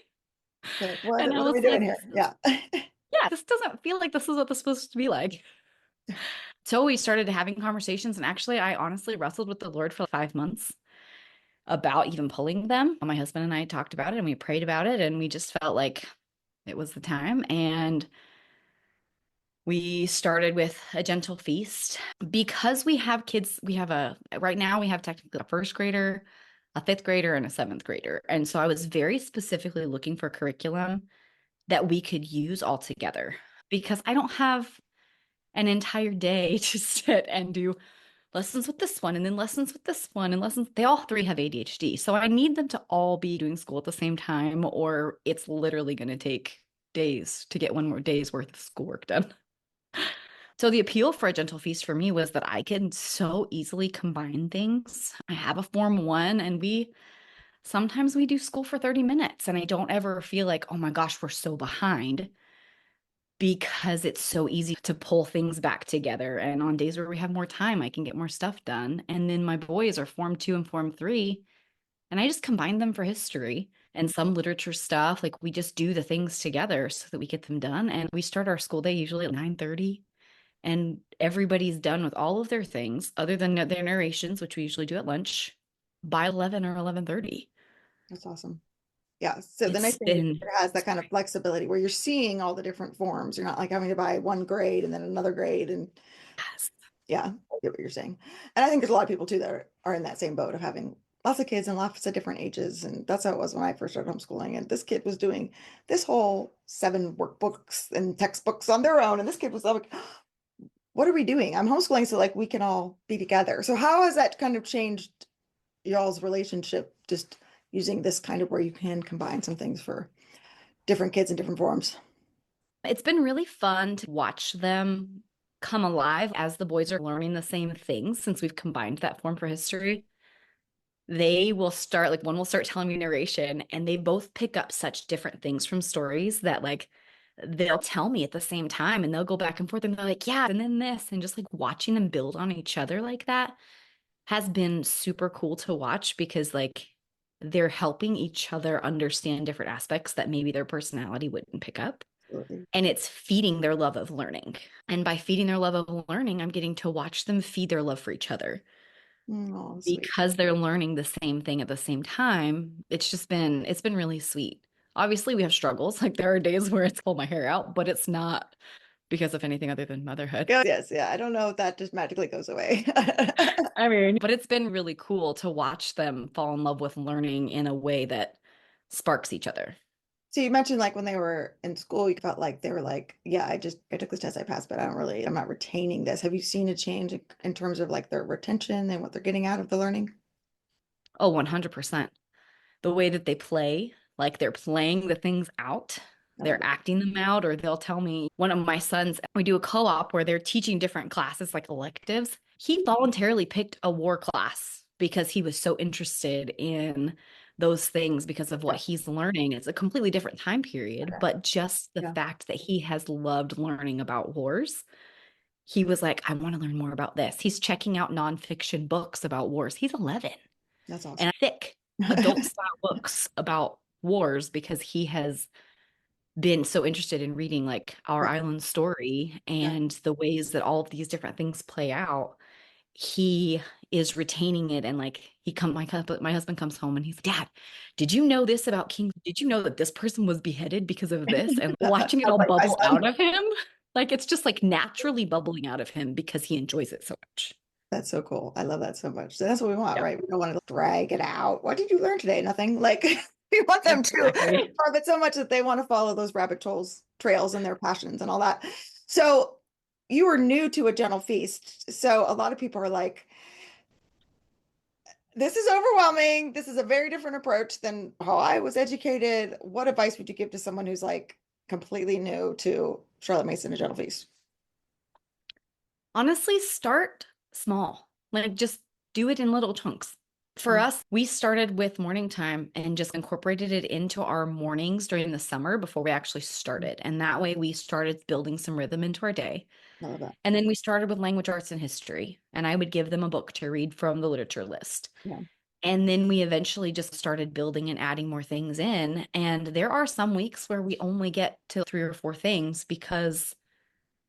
Like, And I what are was we doing like, here? Yeah. yeah, this doesn't feel like this is what this is supposed to be like. So we started having conversations. And actually, I honestly wrestled with the Lord for 5 months about even pulling them. My husband and I talked about it and we prayed about it. And we just felt like it was the time. And we started with a gentle feast because we have kids. Right now, we have technically a first grader, a fifth grader, and a seventh grader. And so I was very specifically looking for curriculum that we could use all together because I don't have an entire day to sit and do lessons with this one and then lessons with this one and lessons. They all three have ADHD. So I need them to all be doing school at the same time, or it's literally going to take days to get one more day's worth of schoolwork done. So the appeal for a gentle feast for me was that I can so easily combine things. I have a form one and sometimes we do school for 30 minutes and I don't ever feel like, oh my gosh, we're so behind because it's so easy to pull things back together. And on days where we have more time, I can get more stuff done. And then my boys are form two and form three, and I just combine them for history and some literature stuff. Like we just do the things together so that we get them done. And we start our school day usually at 9:30, and everybody's done with all of their things other than their narrations, which we usually do at lunch, by 11 or 11:30. That's awesome. Yeah. So the nice It's thing is been it has that kind of flexibility where you're seeing all the different forms. You're not like having to buy one grade and then another grade. And yes. yeah, I get what you're saying. And I think there's a lot of people too that are in that same boat of having lots of kids and lots of different ages. And that's how it was when I first started homeschooling. And this kid was doing this whole 7 workbooks and textbooks on their own. And this kid was like, what are we doing? I'm homeschooling so like we can all be together. So how has that kind of changed y'all's relationship, just using this kind of where you can combine some things for different kids in different forms? It's been really fun to watch them come alive as the boys are learning the same things since we've combined that form for history. They will start, like, one will start telling me narration, and they both pick up such different things from stories that, like, they'll tell me at the same time and they'll go back and forth and they're like, yeah, and then this, and just like watching them build on each other like that has been super cool to watch because, like, they're helping each other understand different aspects that maybe their personality wouldn't pick up. Absolutely. And it's feeding their love of learning. And by feeding their love of learning, I'm getting to watch them feed their love for each other Oh, sweet. because they're learning the same thing at the same time. It's been really sweet. Obviously, we have struggles. Like there are days where it's pull my hair out, but it's not because of anything other than motherhood. Yes, yeah. I don't know if that just magically goes away. I mean, but it's been really cool to watch them fall in love with learning in a way that sparks each other. So you mentioned like when they were in school, you felt like they were like, yeah, I took this test, I passed, but I'm not retaining this. Have you seen a change in terms of like their retention and what they're getting out of the learning? Oh, 100%. The way that they play, like they're playing the things out, I love they're it. acting them out, or they'll tell me one of my sons, we do a co-op where they're teaching different classes, like electives. He voluntarily picked a war class because he was so interested in those things because of what Yeah. he's learning. It's a completely different time period, Okay. but just the Yeah. fact that he has loved learning about wars, he was like, I want to learn more about this. He's checking out nonfiction books about wars. He's 11 That's awesome. and thick adult style books about wars because he has been so interested in reading like Our Right. Island Story Yeah. and the ways that all of these different things play out. He is retaining it, and like my husband comes home and he's like, Dad, did you know this about King? Did you know that this person was beheaded because of this? And watching it Sounds all like my bubble son. out of him, like it's just like naturally bubbling out of him because he enjoys it so much. That's so cool. I love that so much. So that's what we want, Yeah, right? We don't want to drag it out. What did you learn today? Nothing. Like we want them to exactly. love it so much that they want to follow those rabbit holes trails and their passions and all that. So you were new to a gentle feast. So a lot of people are like, this is overwhelming. This is a very different approach than how I was educated. What advice would you give to someone who's like completely new to Charlotte Mason and Gentle Feast? Honestly, start small. Like just do it in little chunks. For us, we started with morning time and just incorporated it into our mornings during the summer before we actually started. And that way we started building some rhythm into our day. I love that. And then we started with language arts and history. And I would give them a book to read from the literature list. Yeah. And then we eventually just started building and adding more things in. And there are some weeks where we only get to 3 or 4 things because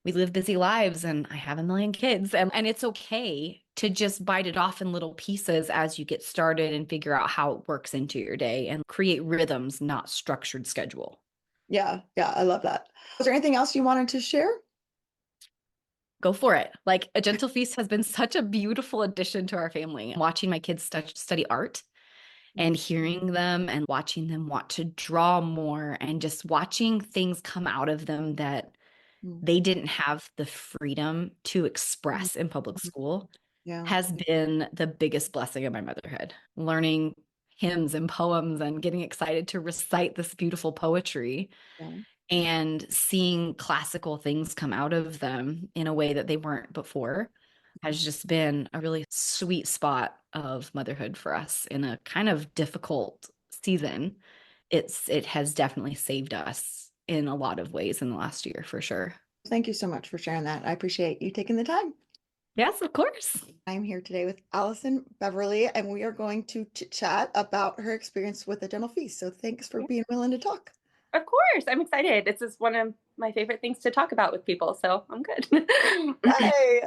we live busy lives and I have a million kids. And it's okay to just bite it off in little pieces as you get started and figure out how it works into your day and create rhythms, not structured schedule. Yeah. Yeah. I love that. Was there anything else you wanted to share? Go for it. Like A Gentle Feast has been such a beautiful addition to our family. Watching my kids study art and hearing them and watching them want to draw more and just watching things come out of them that they didn't have the freedom to express in public school has been the biggest blessing of my motherhood. Learning hymns and poems and getting excited to recite this beautiful poetry and seeing classical things come out of them in a way that they weren't before has just been a really sweet spot of motherhood for us in a kind of difficult season. It has definitely saved us in a lot of ways in the last year, for sure. Thank you so much for sharing that. I appreciate you taking the time. Yes, of course. I'm here today with Allison Beverly, and we are going to chat about her experience with a Gentle Feast. So thanks for being willing to talk. Of course. I'm excited. This is one of my favorite things to talk about with people. So I'm good. Hey,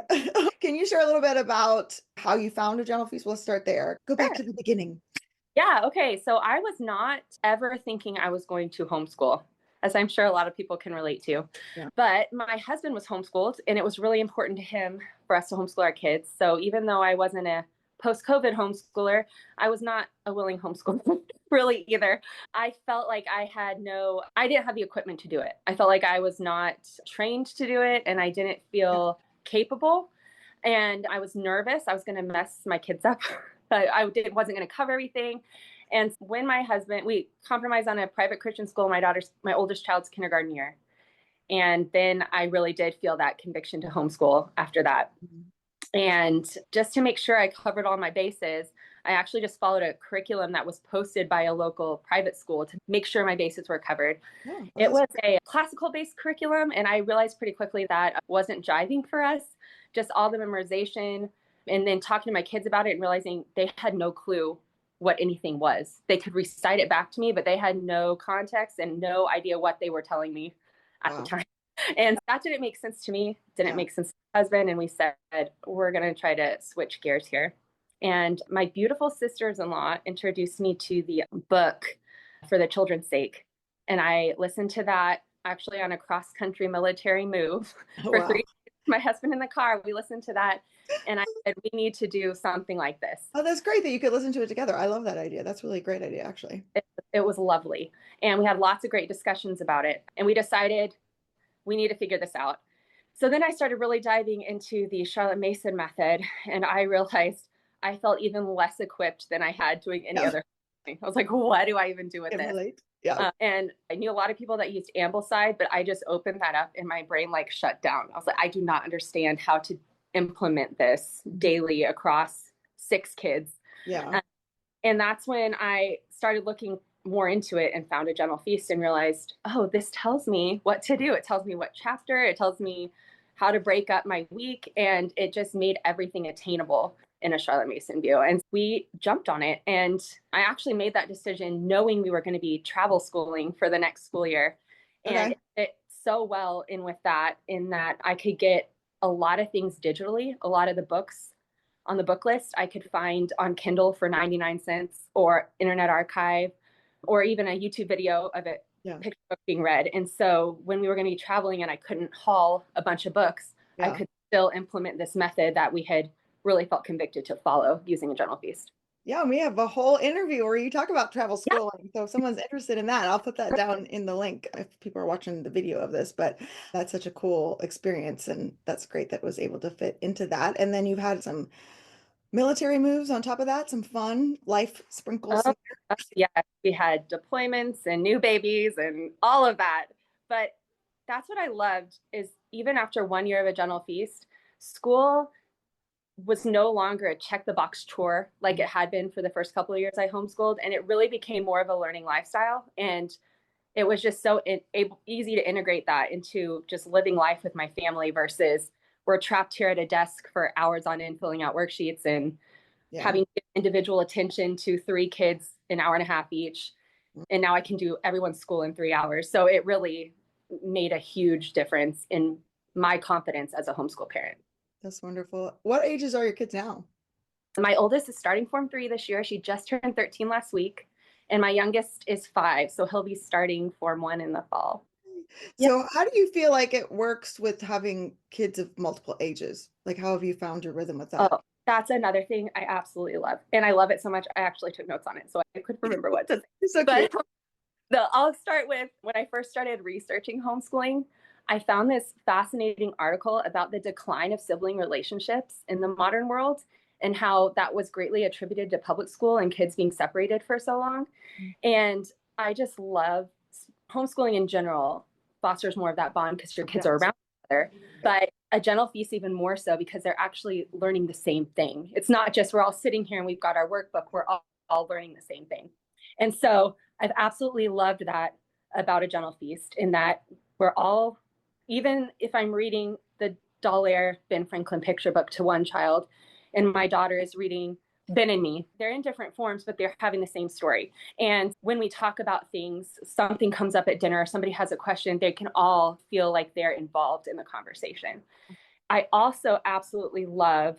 can you share a little bit about how you found a Gentle Feast? Let's start there. Go back to the beginning. Yeah. Okay. So I was not ever thinking I was going to homeschool, as I'm sure a lot of people can relate to. Yeah. But my husband was homeschooled, and it was really important to him for us to homeschool our kids. So even though I wasn't a post-COVID homeschooler, I was not a willing homeschooler really either. I felt like I didn't have the equipment to do it. I felt like I was not trained to do it, and I didn't feel capable. And I was nervous. I was going to mess my kids up. Wasn't going to cover everything. And when we compromised on a private Christian school, my oldest child's kindergarten year. And then I really did feel that conviction to homeschool after that. And just to make sure I covered all my bases, I actually just followed a curriculum that was posted by a local private school to make sure my bases were covered. It was a classical-based curriculum, and I realized pretty quickly that wasn't jiving for us. Just all the memorization, and then talking to my kids about it and realizing they had no clue what anything was. They could recite it back to me, but they had no context and no idea what they were telling me at the time. And that didn't make sense to me, didn't make sense to my husband. And we said, we're going to try to switch gears here. And my beautiful sisters-in-law introduced me to the book For the Children's Sake. And I listened to that actually on a cross-country military move for 3 days. My husband in the car, we listened to that. And I said, we need to do something like this. Oh, that's great that you could listen to it together. I love that idea. That's really a great idea, actually. It was lovely. And we had lots of great discussions about it. And we decided we need to figure this out. So then I started really diving into the Charlotte Mason method. And I realized I felt even less equipped than I had doing any other thing. I was like, what do I even do with this? Yeah. And I knew a lot of people that used Ambleside, but I just opened that up and my brain shut down. I was like, I do not understand how to implement this daily across 6 kids. Yeah. And that's when I started looking more into it and found a Gentle Feast and realized, oh, this tells me what to do. It tells me what chapter, it tells me how to break up my week. And it just made everything attainable in a Charlotte Mason view. And we jumped on it. And I actually made that decision knowing we were going to be travel schooling for the next school year. And it fit so well in with that, in that I could get a lot of things digitally. A lot of the books on the book list I could find on Kindle for 99 cents or Internet Archive, or even a YouTube video of it, picture book being read. And so when we were going to be traveling and I couldn't haul a bunch of books, I could still implement this method that we had really felt convicted to follow using a Gentle Feast. Yeah, we have a whole interview where you talk about travel Yeah. schooling. So if someone's interested in that, I'll put that down in the link if people are watching the video of this. But that's such a cool experience, and that's great that was able to fit into that. And then you've had some military moves on top of that, some fun life sprinkles. Oh, yeah, we had deployments and new babies and all of that. But that's what I loved is even after 1 year of a General Feast, school was no longer a check the box chore like it had been for the first couple of years I homeschooled. And it really became more of a learning lifestyle. And it was just so easy to integrate that into just living life with my family versus we're trapped here at a desk for hours on end filling out worksheets and Yeah. having individual attention to 3 kids an hour and a half each. And now I can do everyone's school in 3 hours. So it really made a huge difference in my confidence as a homeschool parent. That's wonderful. What ages are your kids now? My oldest is starting Form 3 this year. She just turned 13 last week. And my youngest is 5. So he'll be starting Form 1 in the fall. So how do you feel like it works with having kids of multiple ages? Like, how have you found your rhythm with that? Oh, that's another thing I absolutely love. And I love it so much. I actually took notes on it, so I couldn't remember what to say. So But cute. I'll start with when I first started researching homeschooling, I found this fascinating article about the decline of sibling relationships in the modern world and how that was greatly attributed to public school and kids being separated for so long. And I just love homeschooling in general fosters more of that bond because your kids are around each other. But a Gentle Feast even more so because they're actually learning the same thing. It's not just we're all sitting here and we've got our workbook, we're all learning the same thing. And so I've absolutely loved that about a Gentle Feast in that we're all, even if I'm reading the Dallaire Ben Franklin picture book to one child and my daughter is reading Ben and Me, they're in different forms, but they're having the same story. And when we talk about things, something comes up at dinner, somebody has a question, they can all feel like they're involved in the conversation. I also absolutely love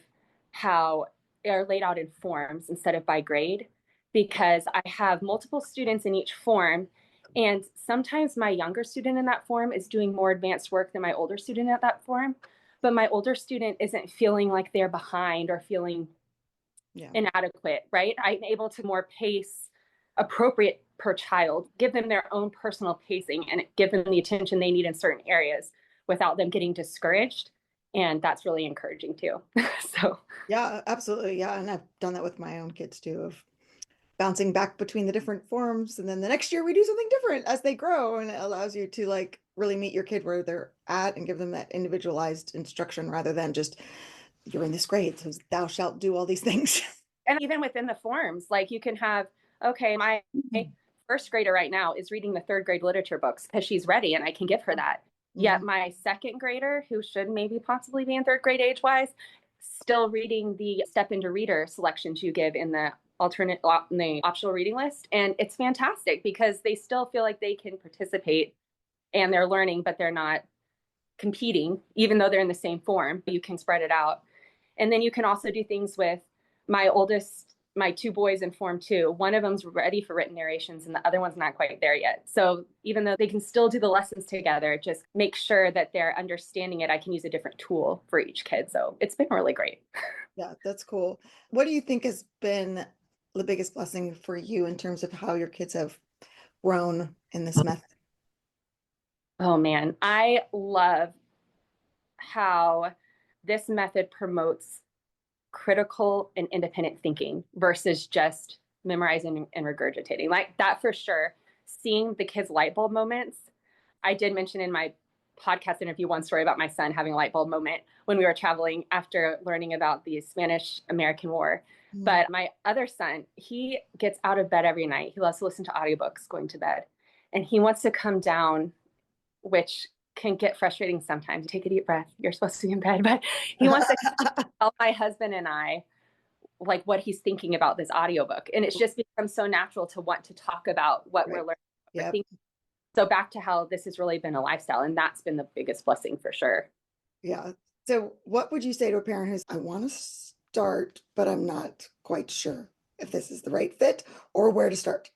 how they're laid out in forms instead of by grade, because I have multiple students in each form. And sometimes my younger student in that form is doing more advanced work than my older student at that form. But my older student isn't feeling like they're behind or feeling inadequate, right? I'm able to more pace appropriate per child, give them their own personal pacing and give them the attention they need in certain areas without them getting discouraged. And that's really encouraging too. So yeah, absolutely. Yeah. And I've done that with my own kids too, of bouncing back between the different forms. And then the next year we do something different as they grow. And it allows you to like really meet your kid where they're at and give them that individualized instruction rather than just, you're in this grade, so thou shalt do all these things. And even within the forms, like you can have, okay, my first grader right now is reading the 3rd grade literature books because she's ready and I can give her that. Yet my 2nd grader, who should maybe possibly be in 3rd grade age-wise, still reading the step into reader selections you give in the optional reading list. And it's fantastic because they still feel like they can participate and they're learning, but they're not competing, even though they're in the same form. You can spread it out. And then you can also do things with my oldest, my 2 boys in Form 2. One of them's ready for written narrations and the other one's not quite there yet. So even though they can still do the lessons together, just make sure that they're understanding it. I can use a different tool for each kid. So it's been really great. Yeah, that's cool. What do you think has been the biggest blessing for you in terms of how your kids have grown in this method? Oh man, I love how this method promotes critical and independent thinking versus just memorizing and regurgitating. Like that for sure. Seeing the kids' light bulb moments. I did mention in my podcast interview one story about my son having a light bulb moment when we were traveling after learning about the Spanish-American War. But my other son, he gets out of bed every night. He loves to listen to audiobooks going to bed. And he wants to come down, which can get frustrating sometimes. Take a deep breath. You're supposed to be in bed, but he wants to tell my husband and I like what he's thinking about this audiobook. And it's just become so natural to want to talk about what we're learning. Yep. So back to how this has really been a lifestyle. And that's been the biggest blessing for sure. Yeah. So what would you say to a parent who's, I want to start, but I'm not quite sure if this is the right fit or where to start?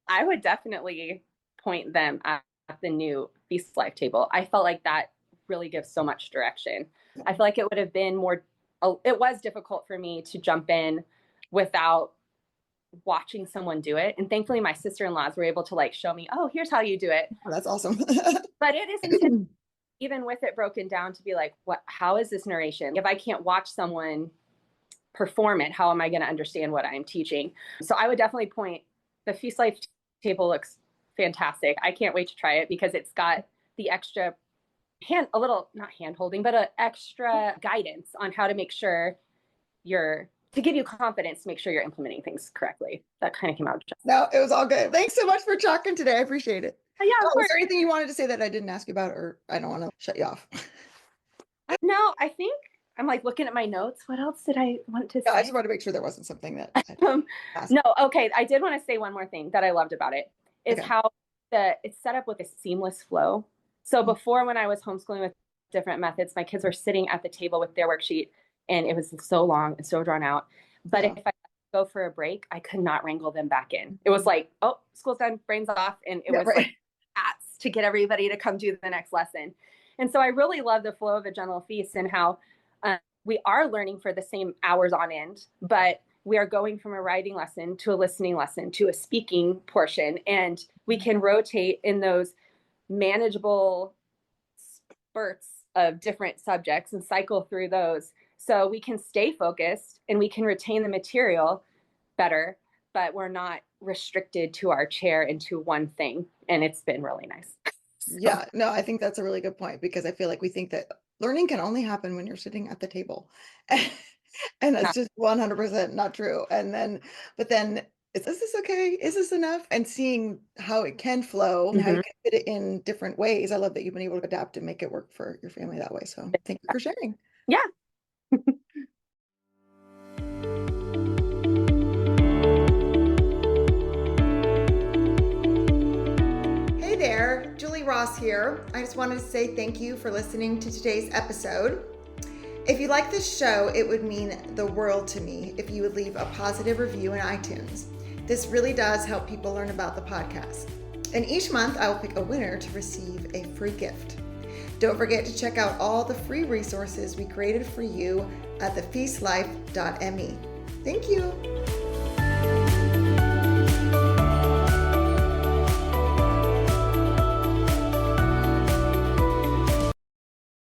I would definitely point them at the new Feast Life table. I felt like that really gives so much direction. I feel like it would have been more, it was difficult for me to jump in without watching someone do it. And thankfully my sister-in-laws were able to like show me, oh, here's how you do it. Oh, that's awesome. But it is intense, even with it broken down, to be like, how is this narration? If I can't watch someone perform it, how am I going to understand what I'm teaching? So I would definitely point, the Feast Life table looks fantastic. I can't wait to try it because it's got the extra not hand holding, but an extra guidance on how to make sure to give you confidence to make sure you're implementing things correctly. That kind of came out. No, it was all good. Thanks so much for talking today. I appreciate it. Yeah, of course. Is there anything you wanted to say that I didn't ask you about, or I don't want to shut you off? No, I think I'm like looking at my notes. What else did I want to say? No, I just wanted to make sure there wasn't something that no, okay. I did want to say one more thing that I loved about it is how it's set up with a seamless flow. So before, when I was homeschooling with different methods, my kids were sitting at the table with their worksheet and it was so long and so drawn out. But if I go for a break, I could not wrangle them back in. It was like, oh, school's done, brains off. And it was like hats to get everybody to come do the next lesson. And so I really love the flow of a Gentle Feast and how we are learning for the same hours on end, but we are going from a writing lesson to a listening lesson to a speaking portion. And we can rotate in those manageable spurts of different subjects and cycle through those. So we can stay focused and we can retain the material better, but we're not restricted to our chair into one thing. And it's been really nice. Yeah, no, I think that's a really good point, because I feel like we think that learning can only happen when you're sitting at the table. And that's just 100% not true. But then is this okay? Is this enough? And seeing how it can flow and how you can fit it in different ways. I love that you've been able to adapt and make it work for your family that way. So thank you for sharing. Yeah. Hey there, Julie Ross here. I just wanted to say thank you for listening to today's episode. If you like this show, it would mean the world to me if you would leave a positive review in iTunes. This really does help people learn about the podcast. And each month I will pick a winner to receive a free gift. Don't forget to check out all the free resources we created for you at thefeastlife.me. Thank you.